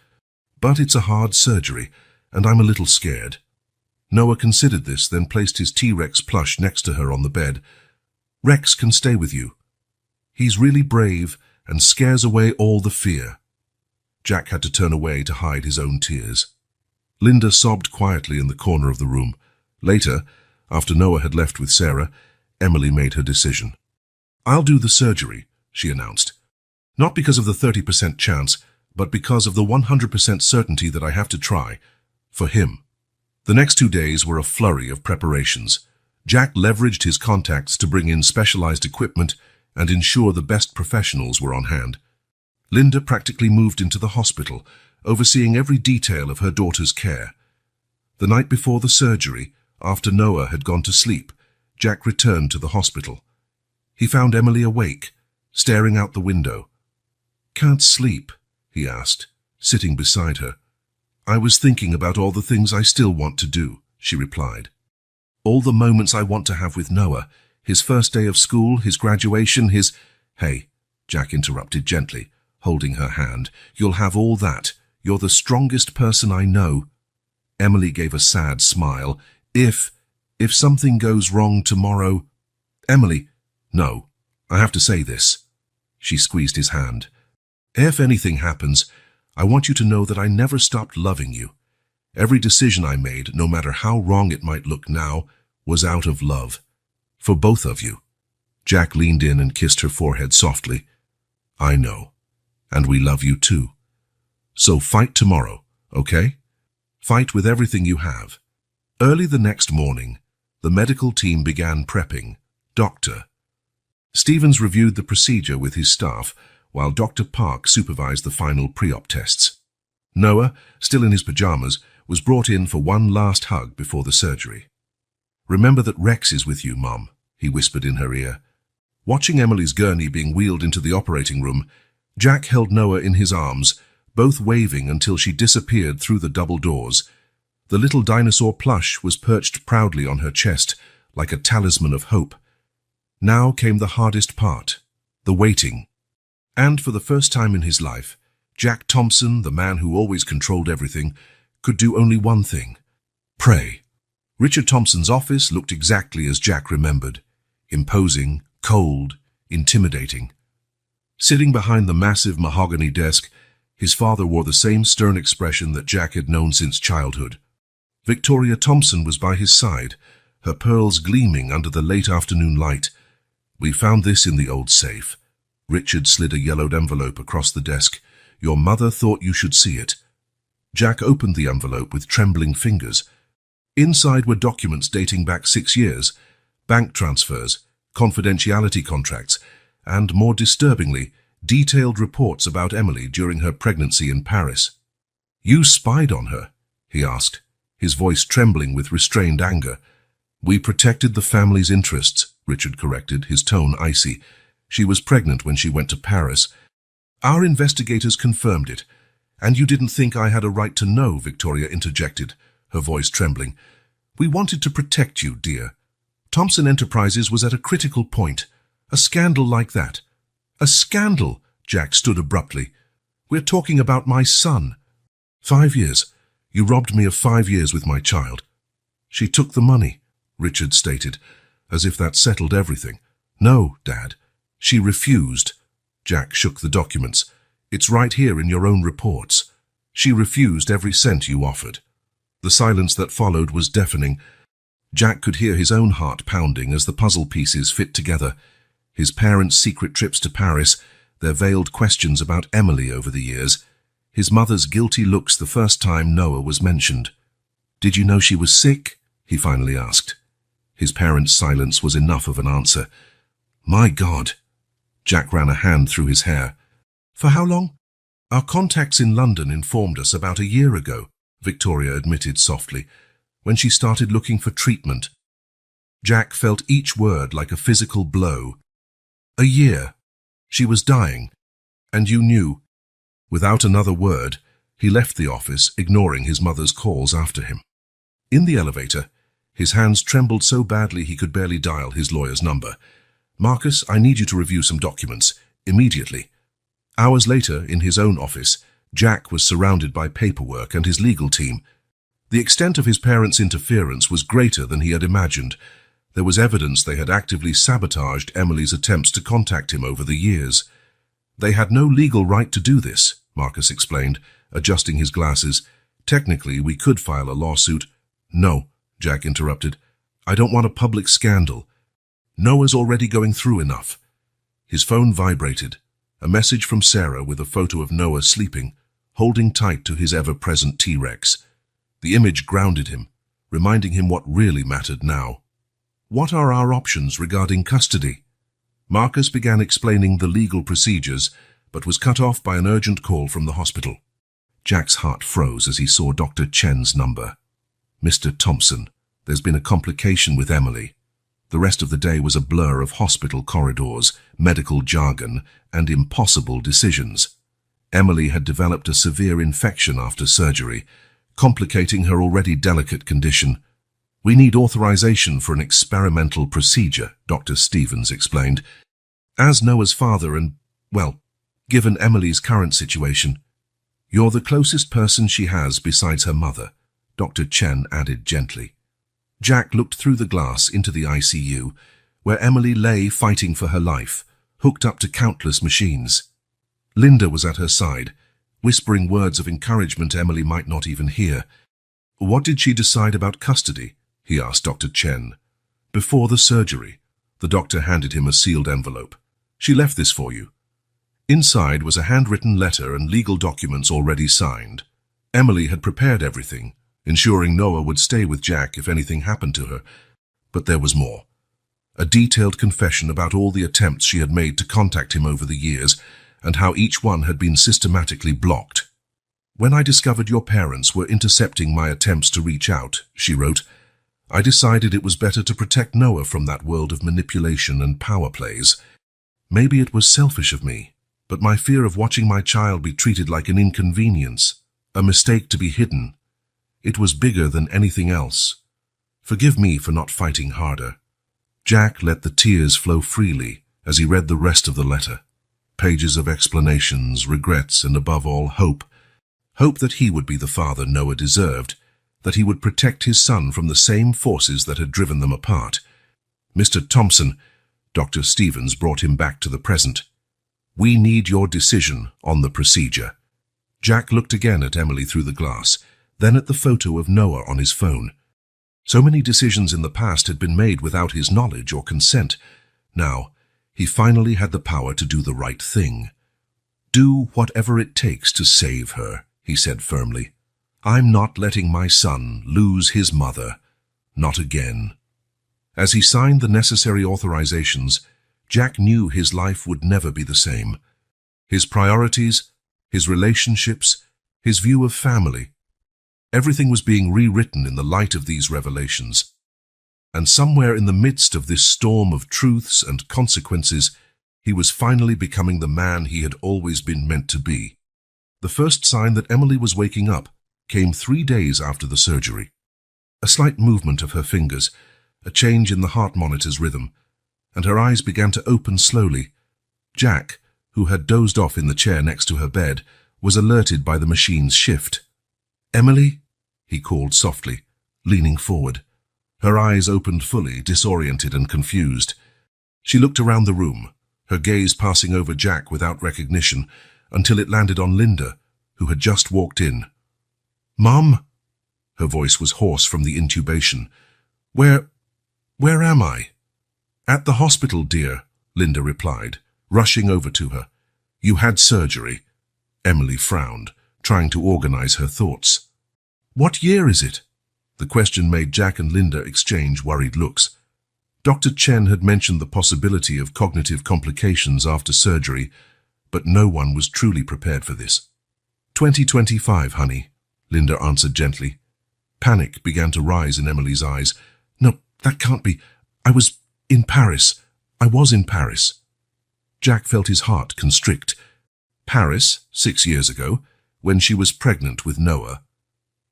"But it's a hard surgery, and I'm a little scared." Noah considered this, then placed his T-Rex plush next to her on the bed. "Rex can stay with you. He's really brave and scares away all the fear." Jack had to turn away to hide his own tears. Linda sobbed quietly in the corner of the room. Later, after Noah had left with Sarah, Emily made her decision. "I'll do the surgery," she announced. "Not because of the 30% chance, but because of the 100% certainty that I have to try. For him." The next 2 days were a flurry of preparations. Jack leveraged his contacts to bring in specialized equipment and ensure the best professionals were on hand. Linda practically moved into the hospital, overseeing every detail of her daughter's care. The night before the surgery, after Noah had gone to sleep, Jack returned to the hospital. He found Emily awake, staring out the window. "Can't sleep?" he asked, sitting beside her. "I was thinking about all the things I still want to do," she replied. "All the moments I want to have with Noah, his first day of school, his graduation, his—" "Hey," Jack interrupted gently, holding her hand. "You'll have all that. You're the strongest person I know." Emily gave a sad smile. If something goes wrong tomorrow—" "Emily, no, I have to say this." She squeezed his hand. "If anything happens, I want you to know that I never stopped loving you. Every decision I made, no matter how wrong it might look now, was out of love. For both of you." Jack leaned in and kissed her forehead softly. "I know. And we love you too. So fight tomorrow, okay? Fight with everything you have." Early the next morning, the medical team began prepping. Dr. Stevens reviewed the procedure with his staff, while Dr. Park supervised the final pre-op tests. Noah, still in his pajamas, was brought in for one last hug before the surgery. "Remember that Rex is with you, Mom," he whispered in her ear. Watching Emily's gurney being wheeled into the operating room, Jack held Noah in his arms, both waving until she disappeared through the double doors. The little dinosaur plush was perched proudly on her chest, like a talisman of hope. Now came the hardest part, the waiting. And for the first time in his life, Jack Thompson, the man who always controlled everything, could do only one thing: pray. Richard Thompson's office looked exactly as Jack remembered: imposing, cold, intimidating. Sitting behind the massive mahogany desk, His father wore the same stern expression that Jack had known since childhood. Victoria Thompson was by his side, her pearls gleaming under the late afternoon light. "We found this in the old safe." Richard slid a yellowed envelope across the desk. "Your mother thought you should see it." Jack opened the envelope with trembling fingers. Inside were documents dating back 6 years, bank transfers, confidentiality contracts, and, more disturbingly, detailed reports about Emily during her pregnancy in Paris. "You spied on her?" he asked, his voice trembling with restrained anger. "We protected the family's interests," Richard corrected, his tone icy. "She was pregnant when she went to Paris. Our investigators confirmed it. And you didn't think I had a right to know," Victoria interjected, her voice trembling. "We wanted to protect you, dear. Thompson Enterprises was at a critical point. A scandal like that." "A scandal?" Jack stood abruptly. "We're talking about my son." 5 years. You robbed me of 5 years with my child." "She took the money," Richard stated, as if that settled everything. "No, Dad. She refused." Jack shook the documents. "It's right here in your own reports. She refused every cent you offered." The silence that followed was deafening. Jack could hear his own heart pounding as the puzzle pieces fit together. His parents' secret trips to Paris, their veiled questions about Emily over the years, his mother's guilty looks the first time Noah was mentioned. "Did you know she was sick?" he finally asked. His parents' silence was enough of an answer. "My God!" Jack ran a hand through his hair. "For how long?" "Our contacts in London informed us about a year ago," Victoria admitted softly, "when she started looking for treatment." Jack felt each word like a physical blow. "A year. She was dying. And you knew." Without another word, he left the office, ignoring his mother's calls after him. In the elevator, his hands trembled so badly he could barely dial his lawyer's number. "Marcus, I need you to review some documents, immediately." Hours later, in his own office, Jack was surrounded by paperwork and his legal team. The extent of his parents' interference was greater than he had imagined. There was evidence they had actively sabotaged Emily's attempts to contact him over the years. "They had no legal right to do this," Marcus explained, adjusting his glasses. "Technically, we could file a lawsuit." "No," Jack interrupted. "I don't want a public scandal. Noah's already going through enough." His phone vibrated. A message from Sarah with a photo of Noah sleeping, holding tight to his ever-present T-Rex. The image grounded him, reminding him what really mattered now. "What are our options regarding custody?" Marcus began explaining the legal procedures, but was cut off by an urgent call from the hospital. Jack's heart froze as he saw Dr. Chen's number. "Mr. Thompson, there's been a complication with Emily." The rest of the day was a blur of hospital corridors, medical jargon, and impossible decisions. Emily had developed a severe infection after surgery, complicating her already delicate condition. "We need authorization for an experimental procedure," Dr. Stevens explained. "As Noah's father and, well, given Emily's current situation, you're the closest person she has besides her mother," Dr. Chen added gently. Jack looked through the glass into the ICU, where Emily lay fighting for her life, hooked up to countless machines. Linda was at her side, whispering words of encouragement Emily might not even hear. "What did she decide about custody?" he asked Dr. Chen. "Before the surgery." The doctor handed him a sealed envelope. "She left this for you." Inside was a handwritten letter and legal documents already signed. Emily had prepared everything, ensuring Noah would stay with Jack if anything happened to her. But there was more. A detailed confession about all the attempts she had made to contact him over the years, and how each one had been systematically blocked. "When I discovered your parents were intercepting my attempts to reach out," she wrote, "I decided it was better to protect Noah from that world of manipulation and power plays. Maybe it was selfish of me, but my fear of watching my child be treated like an inconvenience, a mistake to be hidden, it was bigger than anything else. Forgive me for not fighting harder." Jack let the tears flow freely as he read the rest of the letter. Pages of explanations, regrets, and above all, hope. Hope that he would be the father Noah deserved, that he would protect his son from the same forces that had driven them apart. "Mr. Thompson," Dr. Stevens brought him back to the present. "We need your decision on the procedure." Jack looked again at Emily through the glass, then at the photo of Noah on his phone. So many decisions in the past had been made without his knowledge or consent. Now, he finally had the power to do the right thing. "Do whatever it takes to save her," he said firmly. "I'm not letting my son lose his mother. Not again." As he signed the necessary authorizations, Jack knew his life would never be the same. His priorities, his relationships, his view of family, everything was being rewritten in the light of these revelations. And somewhere in the midst of this storm of truths and consequences, he was finally becoming the man he had always been meant to be. The first sign that Emily was waking up came 3 days after the surgery. A slight movement of her fingers, a change in the heart monitor's rhythm, and her eyes began to open slowly. Jack, who had dozed off in the chair next to her bed, was alerted by the machine's shift. "Emily?" he called softly, leaning forward. Her eyes opened fully, disoriented and confused. She looked around the room, her gaze passing over Jack without recognition, until it landed on Linda, who had just walked in. "Mom?" Her voice was hoarse from the intubation. Where am I?" "At the hospital, dear," Linda replied, rushing over to her. "You had surgery." Emily frowned, trying to organize her thoughts. "What year is it?" The question made Jack and Linda exchange worried looks. Dr. Chen had mentioned the possibility of cognitive complications after surgery, but no one was truly prepared for this. 2025, honey," Linda answered gently. Panic began to rise in Emily's eyes. "No, that can't be. I was in Paris. Jack felt his heart constrict. Paris, 6 years ago, when she was pregnant with Noah.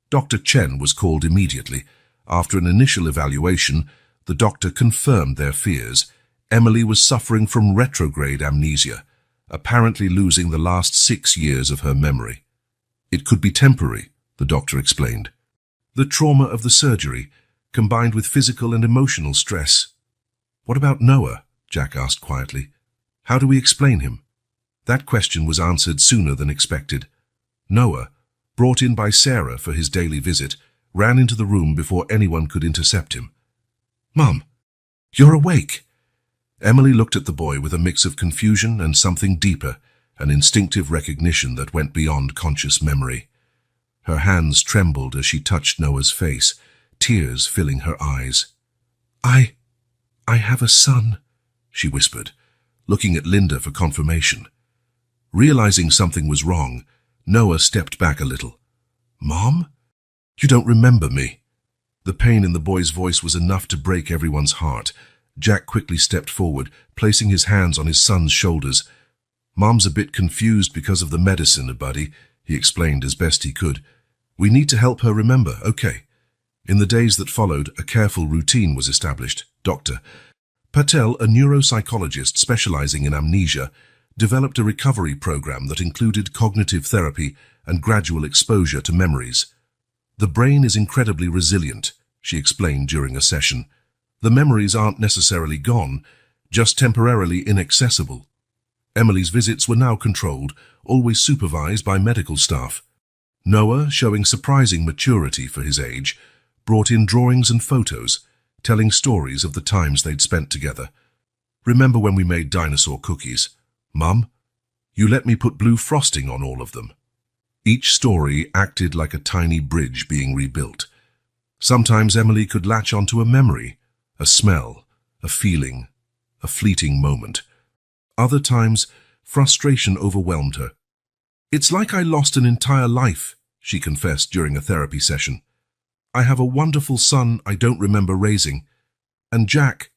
Dr. Chen was called immediately. After an initial evaluation, the doctor confirmed their fears. Emily was suffering from retrograde amnesia, apparently losing the last 6 years of her memory. It could be temporary, the doctor explained. The trauma of the surgery, combined with physical and emotional stress. "What about Noah?" Jack asked quietly. "How do we explain him?" That question was answered sooner than expected. Noah, brought in by Sarah for his daily visit, ran into the room before anyone could intercept him. "Mom, you're awake!" Emily looked at the boy with a mix of confusion and something deeper, an instinctive recognition that went beyond conscious memory. Her hands trembled as she touched Noah's face, tears filling her eyes. I have a son," she whispered, looking at Linda for confirmation. Realizing something was wrong, Noah stepped back a little. "Mom? You don't remember me?" The pain in the boy's voice was enough to break everyone's heart. Jack quickly stepped forward, placing his hands on his son's shoulders. "Mom's a bit confused because of the medicine, buddy," he explained as best he could. "We need to help her remember, okay?" In the days that followed, a careful routine was established. Dr. Patel, a neuropsychologist specializing in amnesia, developed a recovery program that included cognitive therapy and gradual exposure to memories. "The brain is incredibly resilient," she explained during a session. "The memories aren't necessarily gone, just temporarily inaccessible." Emily's visits were now controlled, always supervised by medical staff. Noah, showing surprising maturity for his age, brought in drawings and photos, telling stories of the times they'd spent together. "Remember when we made dinosaur cookies? Mum, you let me put blue frosting on all of them." Each story acted like a tiny bridge being rebuilt. Sometimes Emily could latch onto a memory, a smell, a feeling, a fleeting moment. Other times, frustration overwhelmed her. "It's like I lost an entire life," she confessed during a therapy session. "I have a wonderful son I don't remember raising. And Jack..."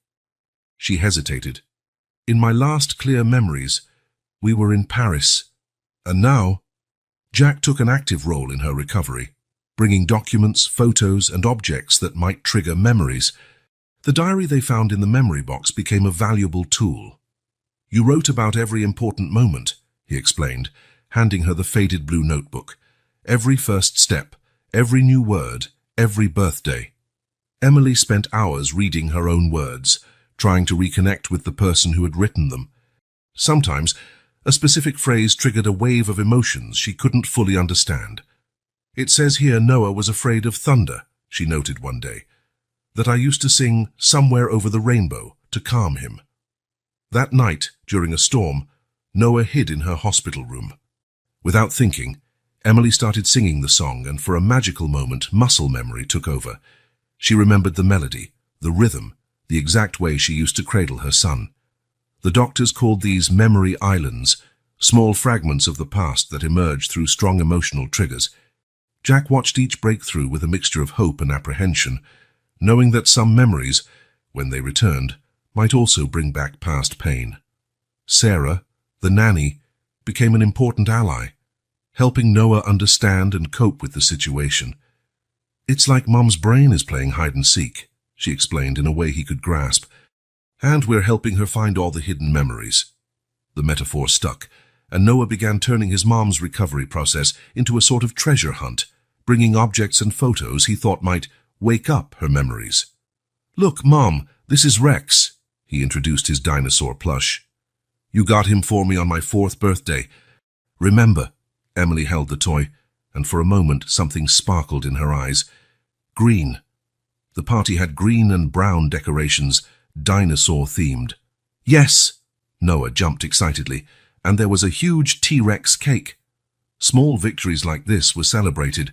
She hesitated. "In my last clear memories, we were in Paris. And now..." Jack took an active role in her recovery, bringing documents, photos, and objects that might trigger memories. The diary they found in the memory box became a valuable tool. "You wrote about every important moment," he explained, handing her the faded blue notebook. "Every first step, every new word, every birthday." Emily spent hours reading her own words, trying to reconnect with the person who had written them. Sometimes, A specific phrase triggered a wave of emotions she couldn't fully understand. "It says here Noah was afraid of thunder," she noted one day, "that I used to sing Somewhere Over the Rainbow to calm him." That night, during a storm, Noah hid in her hospital room. Without thinking, Emily started singing the song, and for a magical moment, muscle memory took over. She remembered the melody, the rhythm, the exact way she used to cradle her son. The doctors called these memory islands, small fragments of the past that emerged through strong emotional triggers. Jack watched each breakthrough with a mixture of hope and apprehension, knowing that some memories, when they returned, might also bring back past pain. Sarah, the nanny, became an important ally, helping Noah understand and cope with the situation. "It's like Mum's brain is playing hide-and-seek," she explained in a way he could grasp, "and we're helping her find all the hidden memories." The metaphor stuck, and Noah began turning his mom's recovery process into a sort of treasure hunt, bringing objects and photos he thought might wake up her memories. "Look, Mom, this is Rex," he introduced his dinosaur plush. "You got him for me on my 4th birthday. Remember?" Emily held the toy, and for a moment something sparkled in her eyes. Green. The party had green and brown decorations, dinosaur-themed. "Yes!" Noah jumped excitedly, and there was a huge T-Rex cake. Small victories like this were celebrated,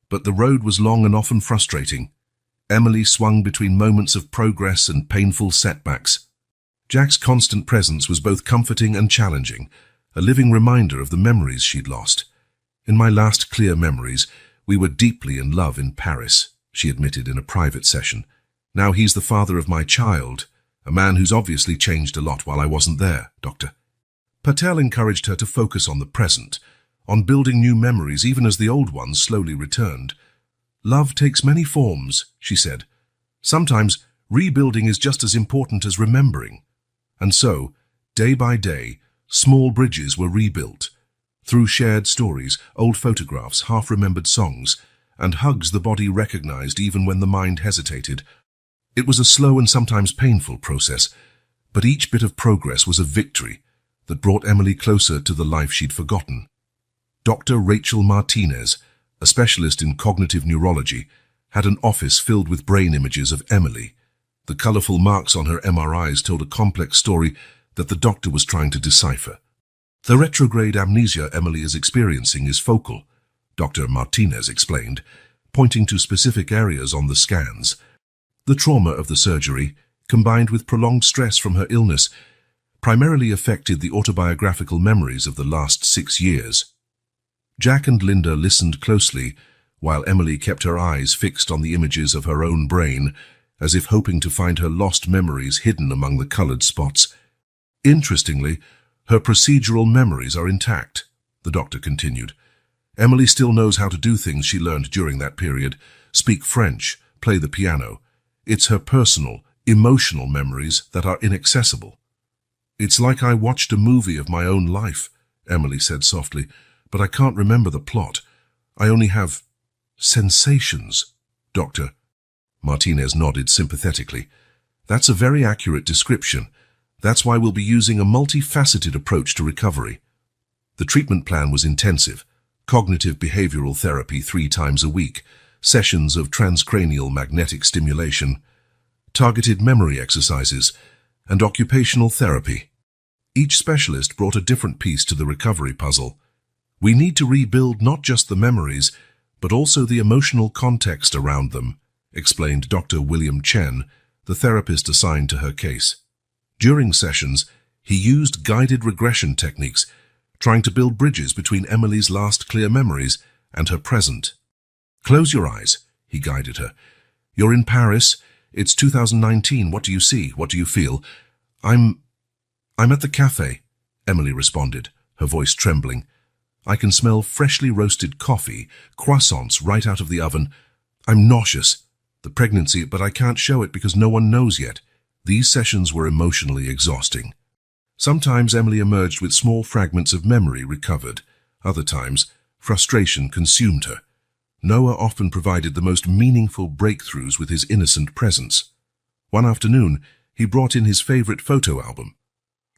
but the road was long and often frustrating. Emily swung between moments of progress and painful setbacks. Jack's constant presence was both comforting and challenging, a living reminder of the memories she'd lost. "In my last clear memories, we were deeply in love in Paris," she admitted in a private session. "Now he's the father of my child, a man who's obviously changed a lot while I wasn't there, Doctor." Patel encouraged her to focus on the present, on building new memories even as the old ones slowly returned. "Love takes many forms," she said. "Sometimes rebuilding is just as important as remembering." And so, day by day, small bridges were rebuilt. Through shared stories, old photographs, half-remembered songs, and hugs the body recognized even when the mind hesitated. It was a slow and sometimes painful process, but each bit of progress was a victory that brought Emily closer to the life she'd forgotten. Dr. Rachel Martinez, a specialist in cognitive neurology, had an office filled with brain images of Emily. The colorful marks on her MRIs told a complex story that the doctor was trying to decipher. "The retrograde amnesia Emily is experiencing is focal," Dr. Martinez explained, pointing to specific areas on the scans. The trauma of the surgery, combined with prolonged stress from her illness, primarily affected the autobiographical memories of the last 6 years. Jack and Linda listened closely, while Emily kept her eyes fixed on the images of her own brain, as if hoping to find her lost memories hidden among the colored spots. "Interestingly, her procedural memories are intact," the doctor continued. "Emily still knows how to do things she learned during that period, speak French, play the piano. It's her personal, emotional memories that are inaccessible." "It's like I watched a movie of my own life," Emily said softly, "but I can't remember the plot. I only have sensations." "Doctor," Martinez nodded sympathetically. "That's a very accurate description. That's why we'll be using a multifaceted approach to recovery." The treatment plan was intensive: cognitive behavioral therapy 3 times a week, sessions of transcranial magnetic stimulation, targeted memory exercises, and occupational therapy. Each specialist brought a different piece to the recovery puzzle. "We need to rebuild not just the memories, but also the emotional context around them," explained Dr. William Chen, the therapist assigned to her case. During sessions, he used guided regression techniques, trying to build bridges between Emily's last clear memories and her present. "Close your eyes," he guided her. "You're in Paris. It's 2019. What do you see? What do you feel?" I'm at the cafe," Emily responded, her voice trembling. "I can smell freshly roasted coffee, croissants right out of the oven. I'm nauseous. The pregnancy, but I can't show it because no one knows yet." These sessions were emotionally exhausting. Sometimes Emily emerged with small fragments of memory recovered. Other times, frustration consumed her. Noah often provided the most meaningful breakthroughs with his innocent presence. One afternoon, he brought in his favorite photo album.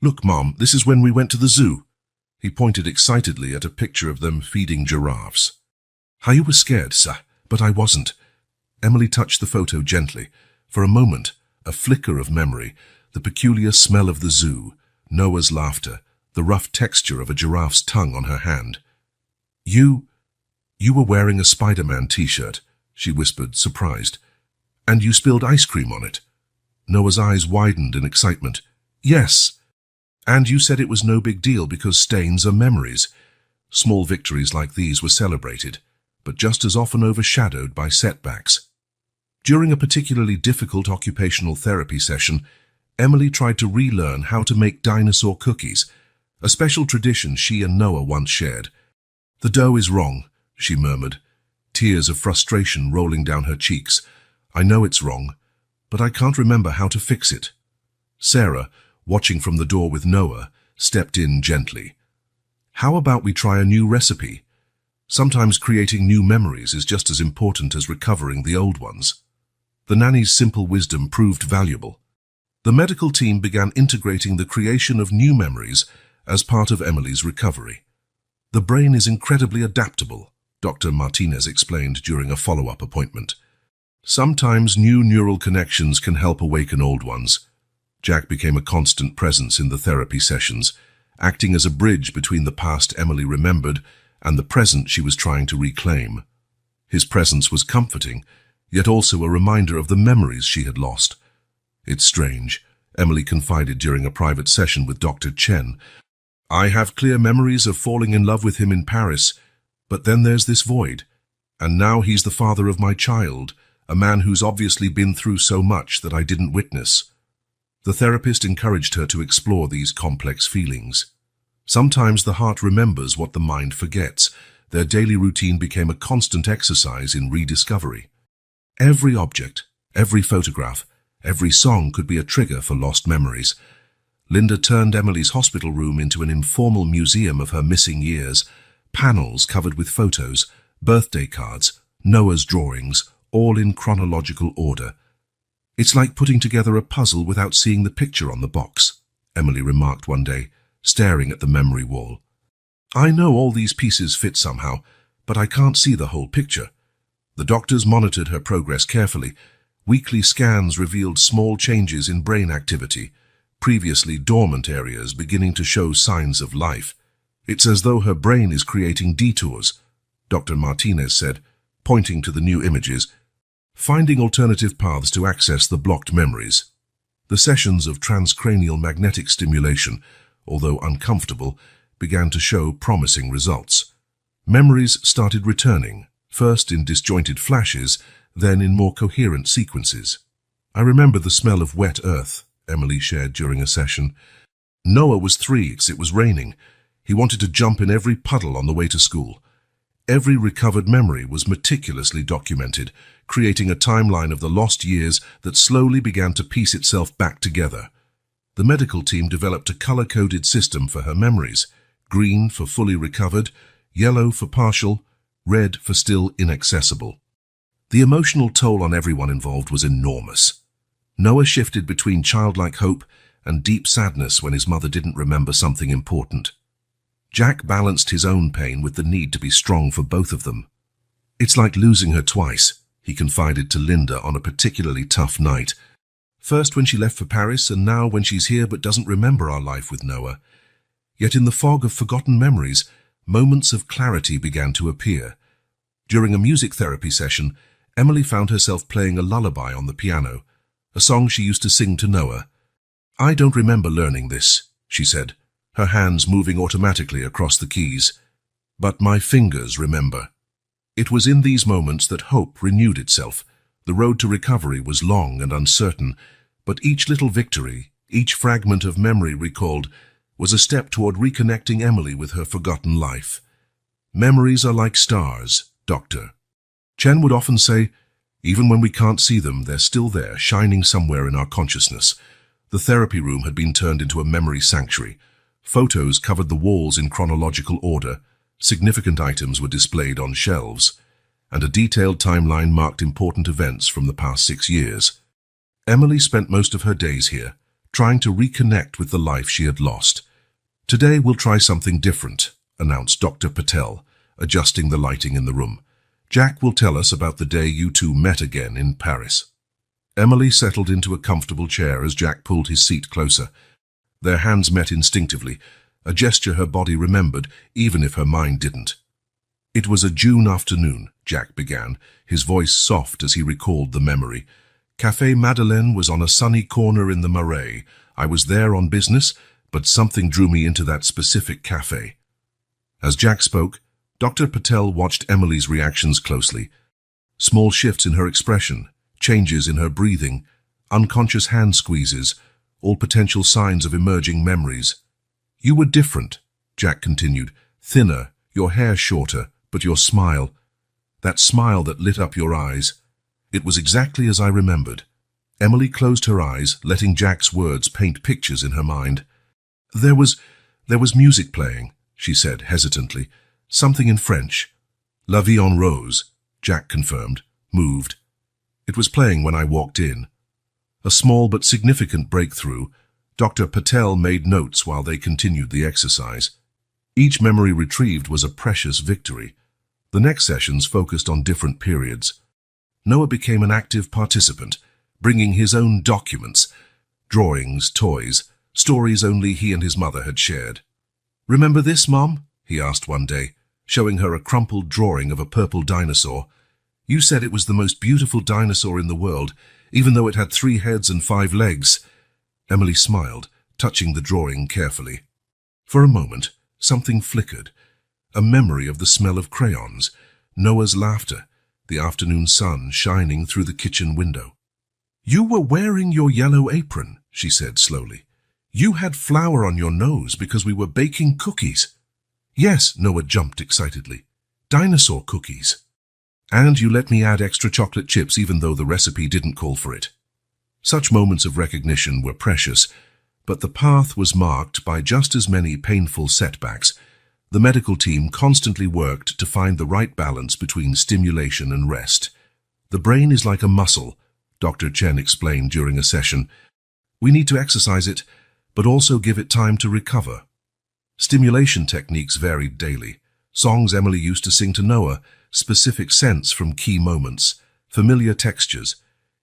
"Look, Mom, this is when we went to the zoo." He pointed excitedly at a picture of them feeding giraffes. "I was scared, sir, but I wasn't." Emily touched the photo gently. For a moment, a flicker of memory, the peculiar smell of the zoo, Noah's laughter, the rough texture of a giraffe's tongue on her hand. You were wearing a Spider-Man t-shirt," she whispered, surprised. "And you spilled ice cream on it." Noah's eyes widened in excitement. "Yes. And you said it was no big deal because stains are memories." Small victories like these were celebrated, but just as often overshadowed by setbacks. During a particularly difficult occupational therapy session, Emily tried to relearn how to make dinosaur cookies, a special tradition she and Noah once shared. "The dough is wrong," she murmured, tears of frustration rolling down her cheeks. "I know it's wrong, but I can't remember how to fix it." Sarah, watching from the door with Noah, stepped in gently. "How about we try a new recipe? Sometimes creating new memories is just as important as recovering the old ones." The nanny's simple wisdom proved valuable. The medical team began integrating the creation of new memories as part of Emily's recovery. "The brain is incredibly adaptable," Dr. Martinez explained during a follow-up appointment. "Sometimes new neural connections can help awaken old ones." Jack became a constant presence in the therapy sessions, acting as a bridge between the past Emily remembered and the present she was trying to reclaim. His presence was comforting, yet also a reminder of the memories she had lost. "It's strange," Emily confided during a private session with Dr. Chen. "I have clear memories of falling in love with him in Paris, but then there's this void. And now he's the father of my child, a man who's obviously been through so much that I didn't witness." The therapist encouraged her to explore these complex feelings. Sometimes the heart remembers what the mind forgets. Their daily routine became a constant exercise in rediscovery. Every object, every photograph, every song could be a trigger for lost memories. Linda turned Emily's hospital room into an informal museum of her missing years, panels covered with photos, birthday cards, Noah's drawings, all in chronological order. "It's like putting together a puzzle without seeing the picture on the box," Emily remarked one day, staring at the memory wall. "I know all these pieces fit somehow, but I can't see the whole picture." The doctors monitored her progress carefully. Weekly scans revealed small changes in brain activity, previously dormant areas beginning to show signs of life. "It's as though her brain is creating detours," Dr. Martinez said, pointing to the new images, finding alternative paths to access the blocked memories. The sessions of transcranial magnetic stimulation, although uncomfortable, began to show promising results. Memories started returning, first in disjointed flashes, then in more coherent sequences. "I remember the smell of wet earth," Emily shared during a session. "Noah was 3, it was raining. He wanted to jump in every puddle on the way to school." Every recovered memory was meticulously documented, creating a timeline of the lost years that slowly began to piece itself back together. The medical team developed a color-coded system for her memories: green for fully recovered, yellow for partial, red for still inaccessible. The emotional toll on everyone involved was enormous. Noah shifted between childlike hope and deep sadness when his mother didn't remember something important. Jack balanced his own pain with the need to be strong for both of them. "It's like losing her twice," he confided to Linda on a particularly tough night. "First when she left for Paris, and now when she's here but doesn't remember our life with Noah." Yet in the fog of forgotten memories, moments of clarity began to appear. During a music therapy session, Emily found herself playing a lullaby on the piano, a song she used to sing to Noah. "I don't remember learning this," she said, her hands moving automatically across the keys. "But my fingers remember." It was in these moments that hope renewed itself. The road to recovery was long and uncertain, but each little victory, each fragment of memory recalled, was a step toward reconnecting Emily with her forgotten life. "Memories are like stars, Doctor." Chen would often say, "Even when we can't see them, they're still there, shining somewhere in our consciousness." The therapy room had been turned into a memory sanctuary. Photos covered the walls in chronological order, significant items were displayed on shelves, and a detailed timeline marked important events from the past 6 years. Emily spent most of her days here, trying to reconnect with the life she had lost. Today we'll try something different, announced Dr. Patel, adjusting the lighting in the room. Jack will tell us about the day you two met again in Paris. Emily settled into a comfortable chair as Jack pulled his seat closer. Their hands met instinctively, a gesture her body remembered, even if her mind didn't. It was a June afternoon, Jack began, his voice soft as he recalled the memory. Café Madeleine was on a sunny corner in the Marais. I was there on business, but something drew me into that specific café. As Jack spoke, Dr. Patel watched Emily's reactions closely. Small shifts in her expression, changes in her breathing, unconscious hand squeezes, all potential signs of emerging memories. You were different, Jack continued, thinner, your hair shorter, but your smile, that smile that lit up your eyes. It was exactly as I remembered. Emily closed her eyes, letting Jack's words paint pictures in her mind. There was music playing, she said hesitantly. Something in French. La Vie en Rose, Jack confirmed, moved. It was playing when I walked in. A small but significant breakthrough. Dr. Patel made notes while they continued the exercise. Each memory retrieved was a precious victory. The next sessions focused on different periods. Noah became an active participant, bringing his own documents, drawings, toys, stories only he and his mother had shared. "Remember this, Mom?" he asked one day, showing her a crumpled drawing of a purple dinosaur. "You said it was the most beautiful dinosaur in the world, even though it had 3 heads and 5 legs." Emily smiled, touching the drawing carefully. For a moment, something flickered. A memory of the smell of crayons, Noah's laughter, the afternoon sun shining through the kitchen window. "You were wearing your yellow apron," she said slowly. "You had flour on your nose because we were baking cookies." "Yes," Noah jumped excitedly. "Dinosaur cookies. And you let me add extra chocolate chips even though the recipe didn't call for it." Such moments of recognition were precious, but the path was marked by just as many painful setbacks. The medical team constantly worked to find the right balance between stimulation and rest. "The brain is like a muscle," Dr. Chen explained during a session. "We need to exercise it, but also give it time to recover." Stimulation techniques varied daily. Songs Emily used to sing to Noah, specific scents from key moments, familiar textures.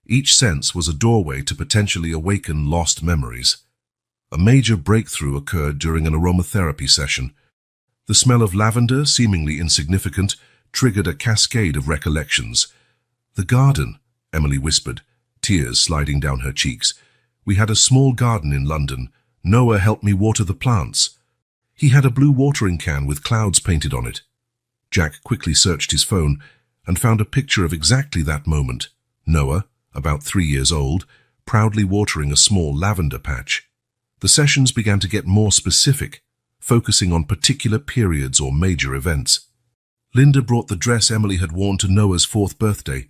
Each sense was a doorway to potentially awaken lost memories. A major breakthrough occurred during an aromatherapy session. The smell of lavender, seemingly insignificant, triggered a cascade of recollections. "The garden," Emily whispered, tears sliding down her cheeks. "We had a small garden in London. Noah helped me water the plants. He had a blue watering can with clouds painted on it." Jack quickly searched his phone and found a picture of exactly that moment. Noah, about 3 years old, proudly watering a small lavender patch. The sessions began to get more specific, focusing on particular periods or major events. Linda brought the dress Emily had worn to Noah's 4th birthday.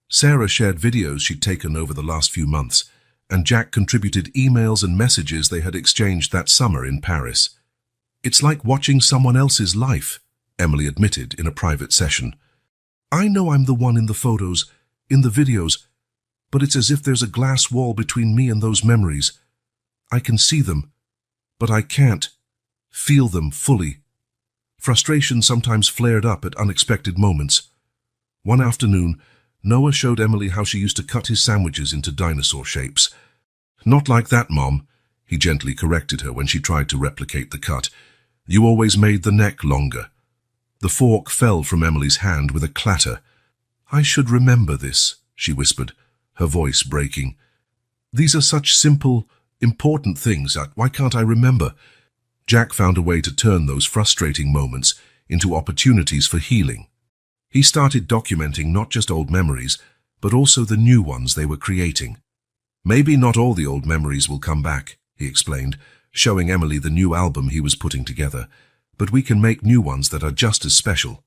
Sarah shared videos she'd taken over the last few months, and Jack contributed emails and messages they had exchanged that summer in Paris. "It's like watching someone else's life," Emily admitted in a private session. "I know I'm the one in the photos, in the videos, but it's as if there's a glass wall between me and those memories. I can see them, but I can't feel them fully." Frustration sometimes flared up at unexpected moments. One afternoon, Noah showed Emily how she used to cut his sandwiches into dinosaur shapes. "Not like that, Mom," he gently corrected her when she tried to replicate the cut. "You always made the neck longer." The fork fell from Emily's hand with a clatter. "I should remember this," she whispered, her voice breaking. "These are such simple, important things. Why can't I remember?" Jack found a way to turn those frustrating moments into opportunities for healing. He started documenting not just old memories, but also the new ones they were creating. "Maybe not all the old memories will come back," he explained, showing Emily the new album he was putting together, "but we can make new ones that are just as special."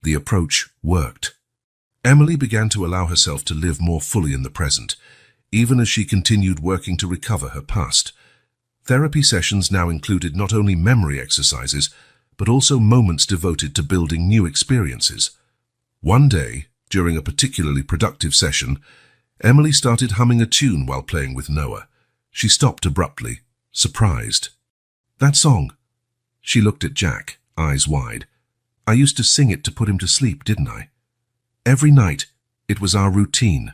The approach worked. Emily began to allow herself to live more fully in the present, even as she continued working to recover her past. Therapy sessions now included not only memory exercises, but also moments devoted to building new experiences. One day, during a particularly productive session, Emily started humming a tune while playing with Noah. She stopped abruptly, surprised. That song. She looked at Jack, eyes wide. I used to sing it to put him to sleep, didn't I? Every night, it was our routine.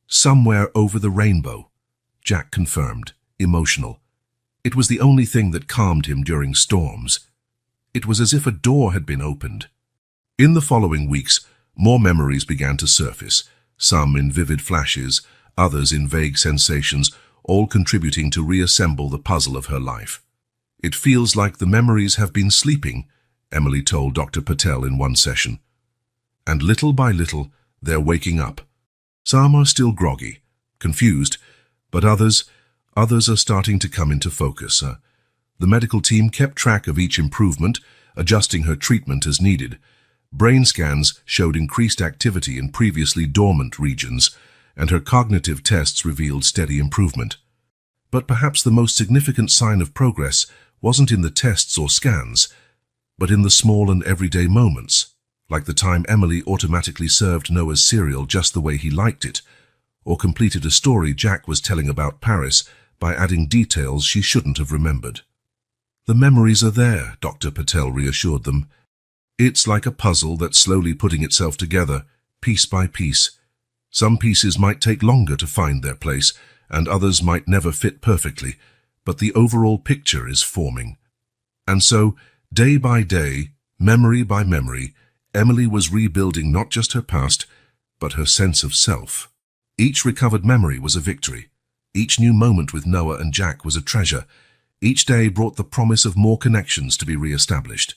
Somewhere over the rainbow, Jack confirmed, emotional. It was the only thing that calmed him during storms. It was as if a door had been opened. In the following weeks, more memories began to surface, some in vivid flashes, others in vague sensations, all contributing to reassemble the puzzle of her life. It feels like the memories have been sleeping, Emily told Dr. Patel in one session. And little by little, they're waking up. Some are still groggy, confused, but others are starting to come into focus. The medical team kept track of each improvement, adjusting her treatment as needed. Brain scans showed increased activity in previously dormant regions, and her cognitive tests revealed steady improvement. But perhaps the most significant sign of progress wasn't in the tests or scans, but in the small and everyday moments, like the time Emily automatically served Noah's cereal just the way he liked it, or completed a story Jack was telling about Paris by adding details she shouldn't have remembered. The memories are there, Dr. Patel reassured them. It's like a puzzle that's slowly putting itself together, piece by piece. Some pieces might take longer to find their place, and others might never fit perfectly, but the overall picture is forming. And so, day by day, memory by memory, Emily was rebuilding not just her past, but her sense of self. Each recovered memory was a victory. Each new moment with Noah and Jack was a treasure. Each day brought the promise of more connections to be re-established.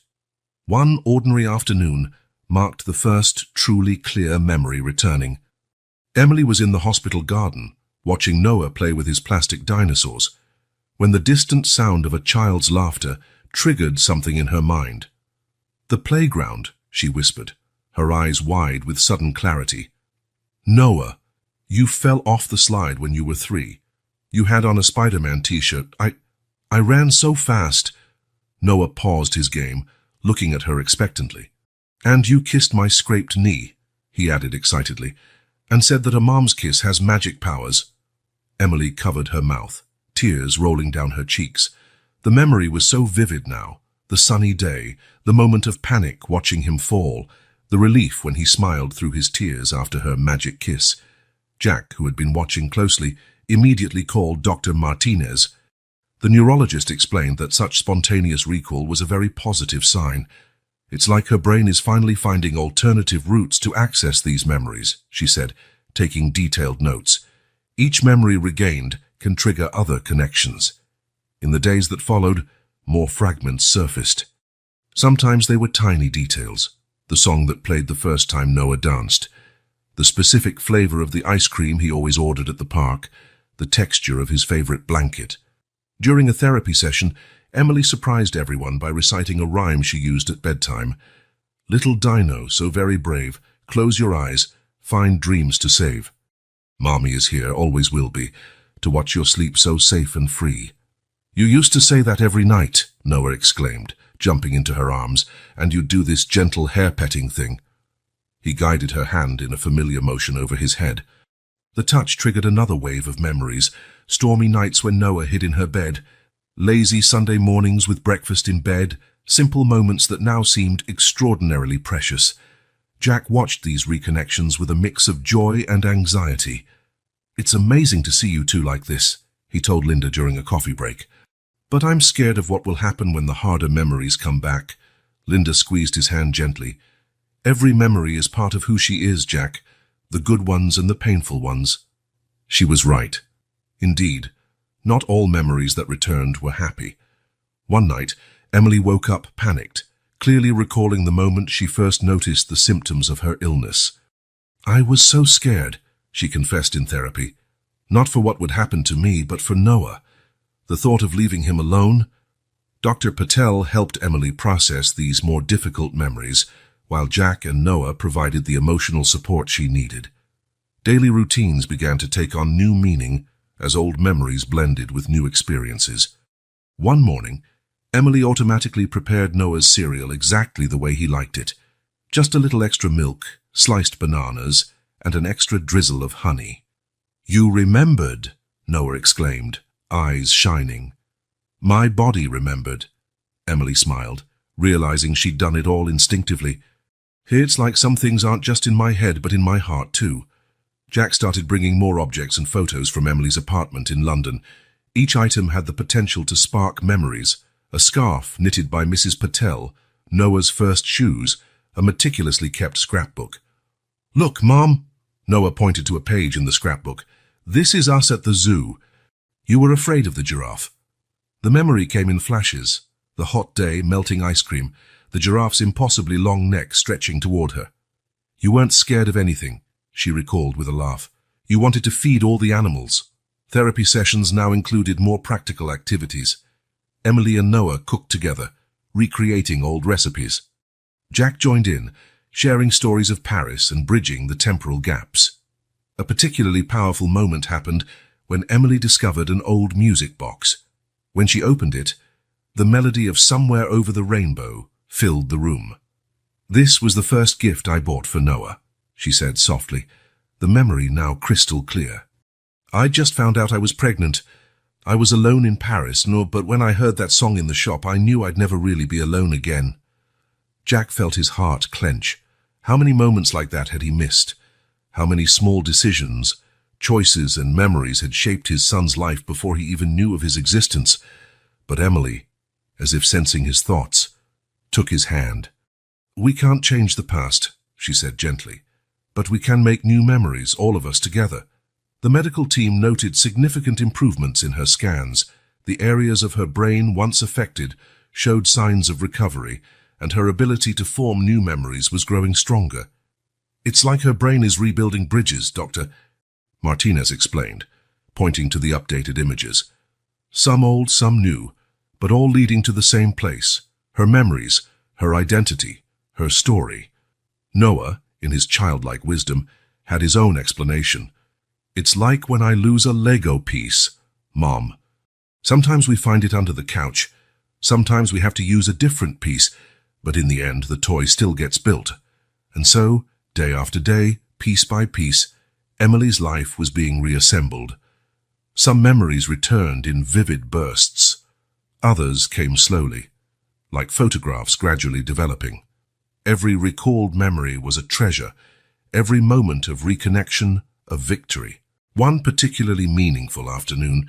One ordinary afternoon marked the first truly clear memory returning. Emily was in the hospital garden, watching Noah play with his plastic dinosaurs, when the distant sound of a child's laughter triggered something in her mind. "The playground," she whispered, her eyes wide with sudden clarity. "Noah, you fell off the slide when you were 3. You had on a Spider-Man t-shirt. I ran so fast." Noah paused his game, looking at her expectantly. "And you kissed my scraped knee," he added excitedly, "and said that a mom's kiss has magic powers." Emily covered her mouth, tears rolling down her cheeks. The memory was so vivid now. The sunny day, the moment of panic watching him fall, the relief when he smiled through his tears after her magic kiss. Jack, who had been watching closely, immediately called Dr. Martinez. The neurologist explained that such spontaneous recall was a very positive sign. "It's like her brain is finally finding alternative routes to access these memories," she said, taking detailed notes. "Each memory regained can trigger other connections." In the days that followed, more fragments surfaced. Sometimes they were tiny details. The song that played the first time Noah danced, the specific flavor of the ice cream he always ordered at the park, the texture of his favorite blanket. During a therapy session, Emily surprised everyone by reciting a rhyme she used at bedtime. "Little dino, so very brave, close your eyes, find dreams to save. Mommy is here, always will be, to watch your sleep so safe and free." "You used to say that every night," Noah exclaimed, jumping into her arms, "and you'd do this gentle hair-petting thing." He guided her hand in a familiar motion over his head. The touch triggered another wave of memories, stormy nights when Noah hid in her bed, lazy Sunday mornings with breakfast in bed, simple moments that now seemed extraordinarily precious. Jack watched these reconnections with a mix of joy and anxiety. "It's amazing to see you two like this," he told Linda during a coffee break. "But I'm scared of what will happen when the harder memories come back." Linda squeezed his hand gently. "Every memory is part of who she is, Jack, the good ones and the painful ones." She was right. Indeed, not all memories that returned were happy. One night, Emily woke up panicked, clearly recalling the moment she first noticed the symptoms of her illness. "I was so scared," she confessed in therapy. "Not for what would happen to me, but for Noah. The thought of leaving him alone." Dr. Patel helped Emily process these more difficult memories, while Jack and Noah provided the emotional support she needed. Daily routines began to take on new meaning as old memories blended with new experiences. One morning, Emily automatically prepared Noah's cereal exactly the way he liked it. Just a little extra milk, sliced bananas, and an extra drizzle of honey. "You remembered," Noah exclaimed, eyes shining. My body remembered. Emily smiled, realizing she'd done it all instinctively. It's like some things aren't just in my head but in my heart too. Jack started bringing more objects and photos from Emily's apartment in London. Each item had the potential to spark memories. A scarf knitted by Mrs. Patel, Noah's first shoes, a meticulously kept scrapbook. Look, Mom! Noah pointed to a page in the scrapbook. This is us at the zoo. You were afraid of the giraffe. The memory came in flashes. The hot day, melting ice cream, the giraffe's impossibly long neck stretching toward her. You weren't scared of anything, she recalled with a laugh. You wanted to feed all the animals. Therapy sessions now included more practical activities. Emily and Noah cooked together, recreating old recipes. Jack joined in, sharing stories of Paris and bridging the temporal gaps. A particularly powerful moment happened when Emily discovered an old music box. When she opened it, the melody of Somewhere Over the Rainbow filled the room. This was the first gift I bought for Noah, she said softly, the memory now crystal clear. I just found out I was pregnant. I was alone in Paris, but when I heard that song in the shop, I knew I'd never really be alone again. Jack felt his heart clench. How many moments like that had he missed? How many small decisions, choices and memories had shaped his son's life before he even knew of his existence? But Emily, as if sensing his thoughts, took his hand. We can't change the past, she said gently, but we can make new memories, all of us together. The medical team noted significant improvements in her scans. The areas of her brain once affected showed signs of recovery, and her ability to form new memories was growing stronger. It's like her brain is rebuilding bridges, Doctor, Martinez explained, pointing to the updated images. Some old, some new, but all leading to the same place. Her memories, her identity, her story. Noah, in his childlike wisdom, had his own explanation. It's like when I lose a Lego piece, Mom. Sometimes we find it under the couch. Sometimes we have to use a different piece, but in the end the toy still gets built. And so, day after day, piece by piece, Emily's life was being reassembled. Some memories returned in vivid bursts. Others came slowly, like photographs gradually developing. Every recalled memory was a treasure, every moment of reconnection a victory. One particularly meaningful afternoon,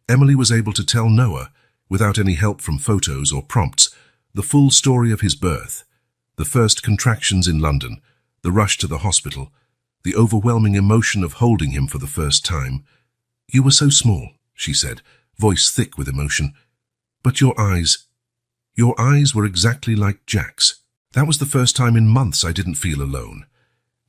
Emily was able to tell Noah, without any help from photos or prompts, the full story of his birth, the first contractions in London, the rush to the hospital, the overwhelming emotion of holding him for the first time. You were so small, she said, voice thick with emotion. But your eyes were exactly like Jack's. That was the first time in months I didn't feel alone.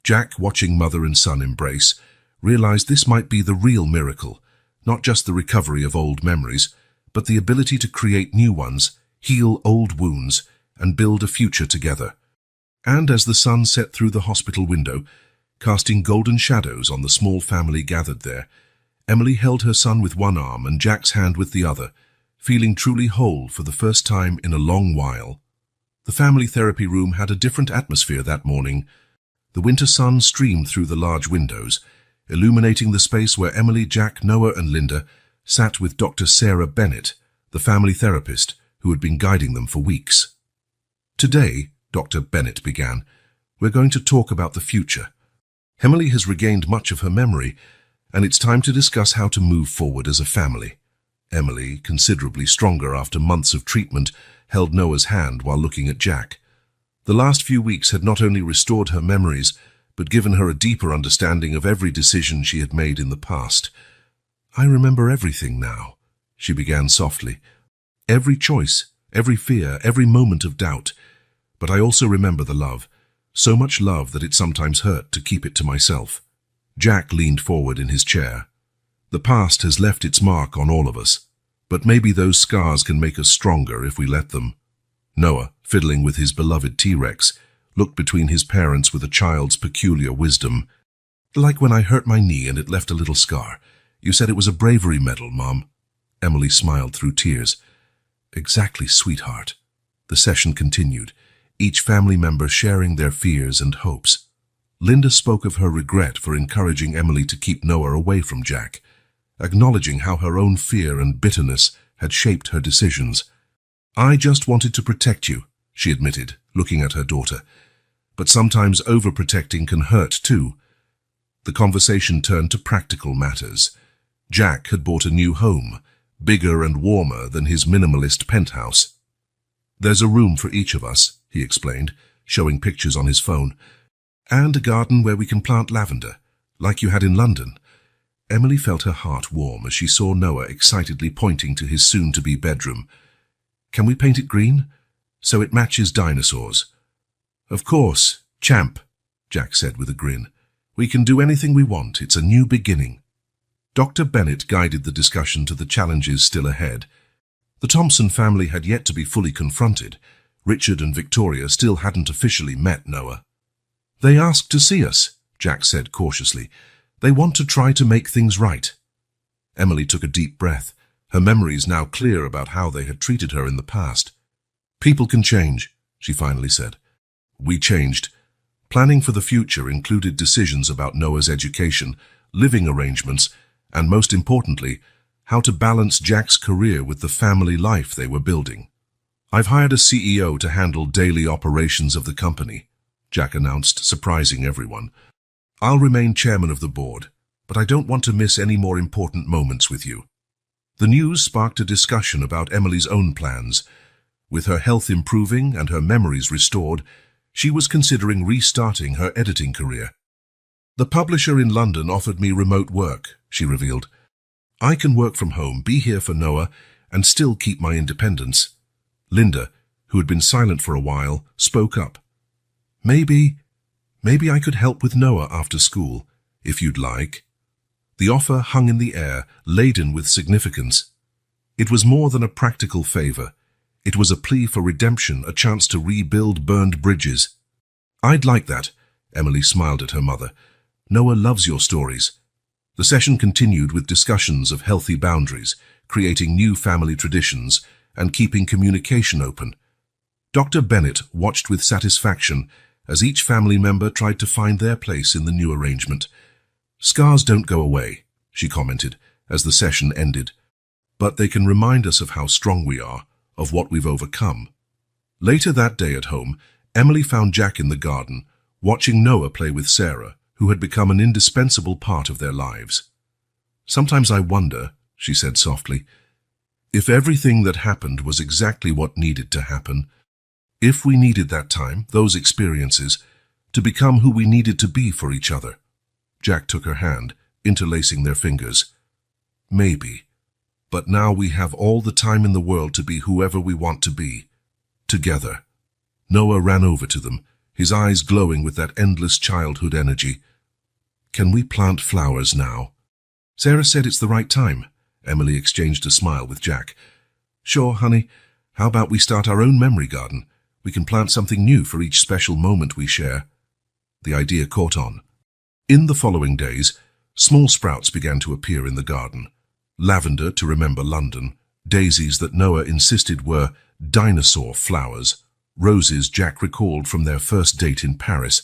Jack, watching mother and son embrace, realized this might be the real miracle, not just the recovery of old memories, but the ability to create new ones, heal old wounds, and build a future together. And as the sun set through the hospital window, casting golden shadows on the small family gathered there, Emily held her son with one arm and Jack's hand with the other, feeling truly whole for the first time in a long while. The family therapy room had a different atmosphere that morning. The winter sun streamed through the large windows, illuminating the space where Emily, Jack, Noah and Linda sat with Dr. Sarah Bennett, the family therapist who had been guiding them for weeks. Today, Dr. Bennett began, we're going to talk about the future. Emily has regained much of her memory, and it's time to discuss how to move forward as a family. Emily, considerably stronger after months of treatment, held Noah's hand while looking at Jack. The last few weeks had not only restored her memories, but given her a deeper understanding of every decision she had made in the past. I remember everything now, she began softly. Every choice, every fear, every moment of doubt. But I also remember the love, so much love that it sometimes hurt to keep it to myself. Jack leaned forward in his chair. The past has left its mark on all of us, but maybe those scars can make us stronger if we let them. Noah, fiddling with his beloved T-Rex, looked between his parents with a child's peculiar wisdom. Like when I hurt my knee and it left a little scar. You said it was a bravery medal, Mom. Emily smiled through tears. Exactly, sweetheart. The session continued, each family member sharing their fears and hopes. Linda spoke of her regret for encouraging Emily to keep Noah away from Jack, acknowledging how her own fear and bitterness had shaped her decisions. "I just wanted to protect you," she admitted, looking at her daughter. "But sometimes overprotecting can hurt too." The conversation turned to practical matters. Jack had bought a new home, bigger and warmer than his minimalist penthouse. "There's a room for each of us," he explained, showing pictures on his phone, "and a garden where we can plant lavender, like you had in London." Emily felt her heart warm as she saw Noah excitedly pointing to his soon-to-be bedroom. "Can we paint it green, so it matches dinosaurs?" "Of course, champ," Jack said with a grin. "We can do anything we want. It's a new beginning." Dr. Bennett guided the discussion to the challenges still ahead. The Thompson family had yet to be fully confronted. Richard and Victoria still hadn't officially met Noah. "They asked to see us," Jack said cautiously. "They want to try to make things right." Emily took a deep breath, her memories now clear about how they had treated her in the past. "People can change," she finally said. "We changed." Planning for the future included decisions about Noah's education, living arrangements, and most importantly, how to balance Jack's career with the family life they were building. "I've hired a CEO to handle daily operations of the company," Jack announced, surprising everyone. "I'll remain chairman of the board, but I don't want to miss any more important moments with you." The news sparked a discussion about Emily's own plans. With her health improving and her memories restored, she was considering restarting her editing career. "The publisher in London offered me remote work," she revealed. "I can work from home, be here for Noah, and still keep my independence." Linda, who had been silent for a while, spoke up. Maybe I could help with Noah after school, if you'd like." The offer hung in the air, laden with significance. It was more than a practical favor. It was a plea for redemption, a chance to rebuild burned bridges. "I'd like that," Emily smiled at her mother. "Noah loves your stories." The session continued with discussions of healthy boundaries, creating new family traditions, and keeping communication open. Dr. Bennett watched with satisfaction as each family member tried to find their place in the new arrangement. "Scars don't go away," she commented as the session ended, "but they can remind us of how strong we are, of what we've overcome." Later that day at home, Emily found Jack in the garden, watching Noah play with Sarah, who had become an indispensable part of their lives. "Sometimes I wonder," she said softly, "if everything that happened was exactly what needed to happen. If we needed that time, those experiences, to become who we needed to be for each other." Jack took her hand, interlacing their fingers. "Maybe. But now we have all the time in the world to be whoever we want to be. Together." Noah ran over to them, his eyes glowing with that endless childhood energy. "Can we plant flowers now?" "Sarah said it's the right time." Emily exchanged a smile with Jack. "Sure, honey. How about we start our own memory garden? We can plant something new for each special moment we share." The idea caught on. In the following days, small sprouts began to appear in the garden. Lavender to remember London, daisies that Noah insisted were dinosaur flowers, roses Jack recalled from their first date in Paris.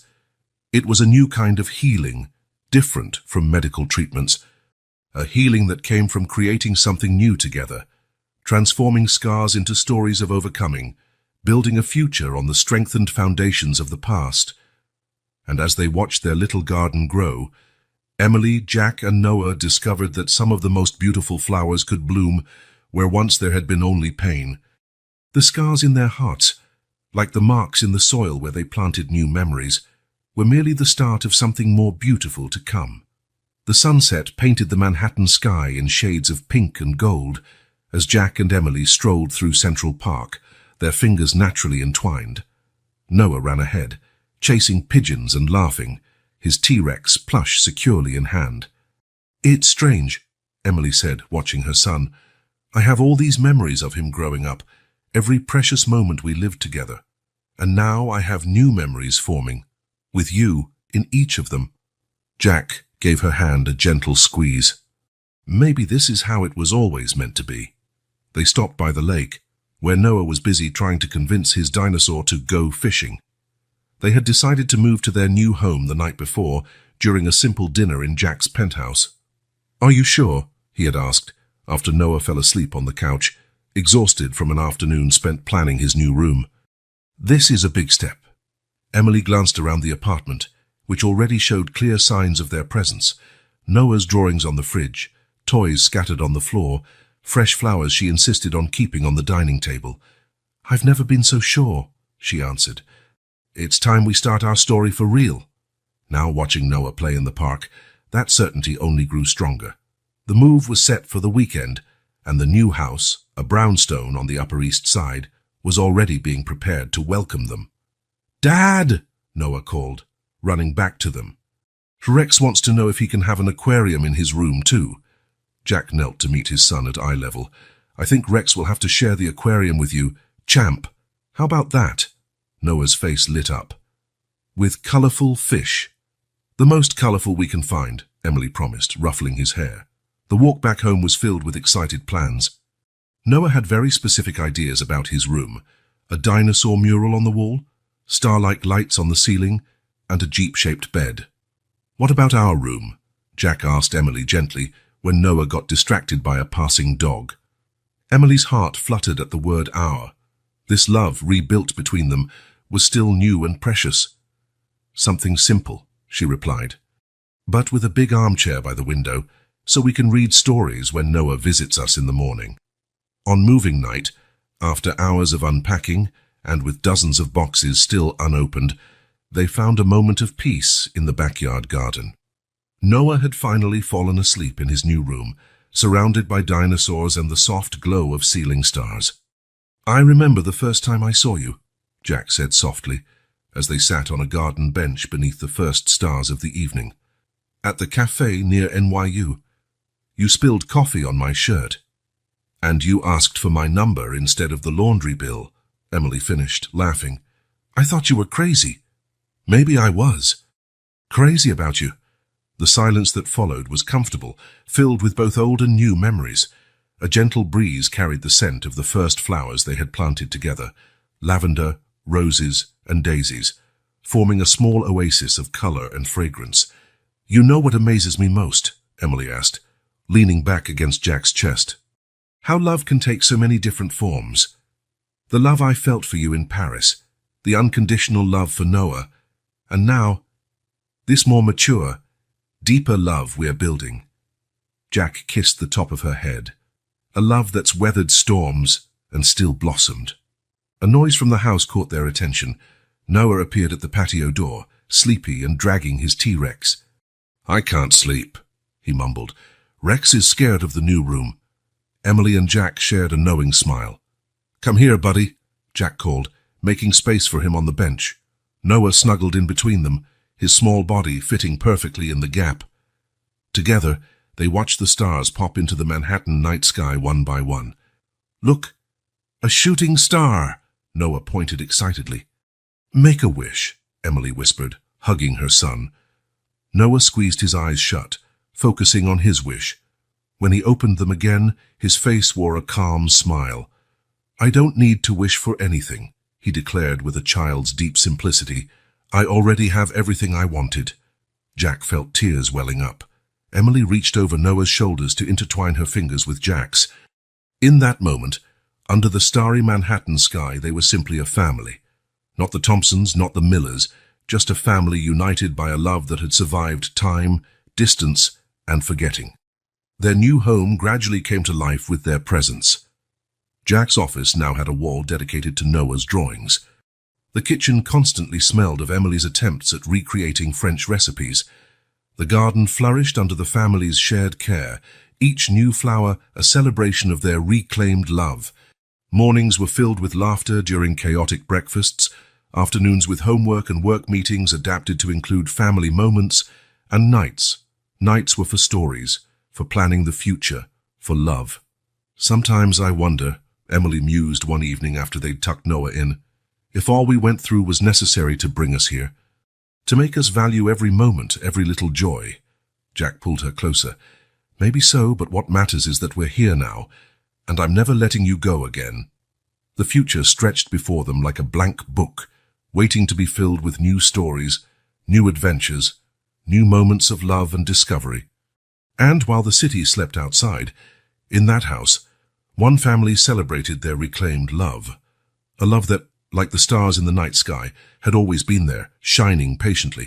It was a new kind of healing, different from medical treatments, a healing that came from creating something new together, transforming scars into stories of overcoming, building a future on the strengthened foundations of the past. And as they watched their little garden grow, Emily, Jack, and Noah discovered that some of the most beautiful flowers could bloom where once there had been only pain. The scars in their hearts, like the marks in the soil where they planted new memories, were merely the start of something more beautiful to come. The sunset painted the Manhattan sky in shades of pink and gold as Jack and Emily strolled through Central Park, their fingers naturally entwined. Noah ran ahead, chasing pigeons and laughing, his T-Rex plush securely in hand. "It's strange," Emily said, watching her son. "I have all these memories of him growing up, every precious moment we lived together. And now I have new memories forming, with you in each of them." Jack gave her hand a gentle squeeze. "Maybe this is how it was always meant to be." They stopped by the lake, where Noah was busy trying to convince his dinosaur to go fishing. They had decided to move to their new home the night before, during a simple dinner in Jack's penthouse. "Are you sure?" he had asked. after Noah fell asleep on the couch, exhausted from an afternoon spent planning his new room. This is a big step. Emily glanced around the apartment, which already showed clear signs of their presence. Noah's drawings on the fridge, toys scattered on the floor, fresh flowers she insisted on keeping on the dining table. "I've never been so sure," she answered. "It's time we start our story for real." Now watching Noah play in the park, that certainty only grew stronger. The move was set for the weekend, and the new house, a brownstone on the Upper East Side, was already being prepared to welcome them. "Dad!" Noah called, running back to them. "Rex wants to know if he can have an aquarium in his room too." Jack knelt to meet his son at eye level. "I think Rex will have to share the aquarium with you, champ. How about that?" Noah's face lit up. "With colorful fish." "The most colorful we can find," Emily promised, ruffling his hair. The walk back home was filled with excited plans. Noah had very specific ideas about his room: a dinosaur mural on the wall, star-like lights on the ceiling, and a Jeep-shaped bed. "What about our room?" Jack asked Emily gently when Noah got distracted by a passing dog. Emily's heart fluttered at the word "our." This love, rebuilt between them, was still new and precious. "Something simple," she replied, "but with a big armchair by the window, so we can read stories when Noah visits us in the morning." On moving night, after hours of unpacking, and with dozens of boxes still unopened, they found a moment of peace in the backyard garden. Noah had finally fallen asleep in his new room, surrounded by dinosaurs and the soft glow of ceiling stars. "I remember the first time I saw you," Jack said softly, as they sat on a garden bench beneath the first stars of the evening. "At the cafe near NYU. You spilled coffee on my shirt. And you asked for my number instead of the laundry bill," Emily finished, laughing. "I thought you were crazy." "Maybe I was. Crazy about you." The silence that followed was comfortable, filled with both old and new memories. A gentle breeze carried the scent of the first flowers they had planted together: lavender, roses, and daisies, forming a small oasis of color and fragrance. "You know what amazes me most?" Emily asked, leaning back against Jack's chest. "How love can take so many different forms. The love I felt for you in Paris, the unconditional love for Noah, and now, this more mature, deeper love we're building." Jack kissed the top of her head. "A love that's weathered storms and still blossomed." A noise from the house caught their attention. Noah appeared at the patio door, sleepy and dragging his T-Rex. "I can't sleep," he mumbled. "Rex is scared of the new room." Emily and Jack shared a knowing smile. "Come here, buddy," Jack called, making space for him on the bench. Noah snuggled in between them, his small body fitting perfectly in the gap. Together, they watched the stars pop into the Manhattan night sky one by one. "Look, a shooting star!" Noah pointed excitedly. "Make a wish," Emily whispered, hugging her son. Noah squeezed his eyes shut, focusing on his wish. When he opened them again, his face wore a calm smile. "I don't need to wish for anything," he declared with a child's deep simplicity. "I already have everything I wanted." Jack felt tears welling up. Emily reached over Noah's shoulders to intertwine her fingers with Jack's. In that moment, under the starry Manhattan sky, they were simply a family. Not the Thompsons, not the Millers, just a family united by a love that had survived time, distance, and forgetting. Their new home gradually came to life with their presence. Jack's office now had a wall dedicated to Noah's drawings. The kitchen constantly smelled of Emily's attempts at recreating French recipes. The garden flourished under the family's shared care, each new flower a celebration of their reclaimed love. Mornings were filled with laughter during chaotic breakfasts, afternoons with homework and work meetings adapted to include family moments, and nights were for stories, for planning the future, for love. "Sometimes I wonder," Emily mused one evening after they'd tucked Noah in, "if all we went through was necessary to bring us here, to make us value every moment, every little joy." Jack pulled her closer. "Maybe so, but what matters is that we're here now, and I'm never letting you go again." The future stretched before them like a blank book, waiting to be filled with new stories, new adventures, new moments of love and discovery. And while the city slept outside, In that house, one family celebrated their reclaimed love. A love that, like the stars in the night sky, had always been there, shining patiently.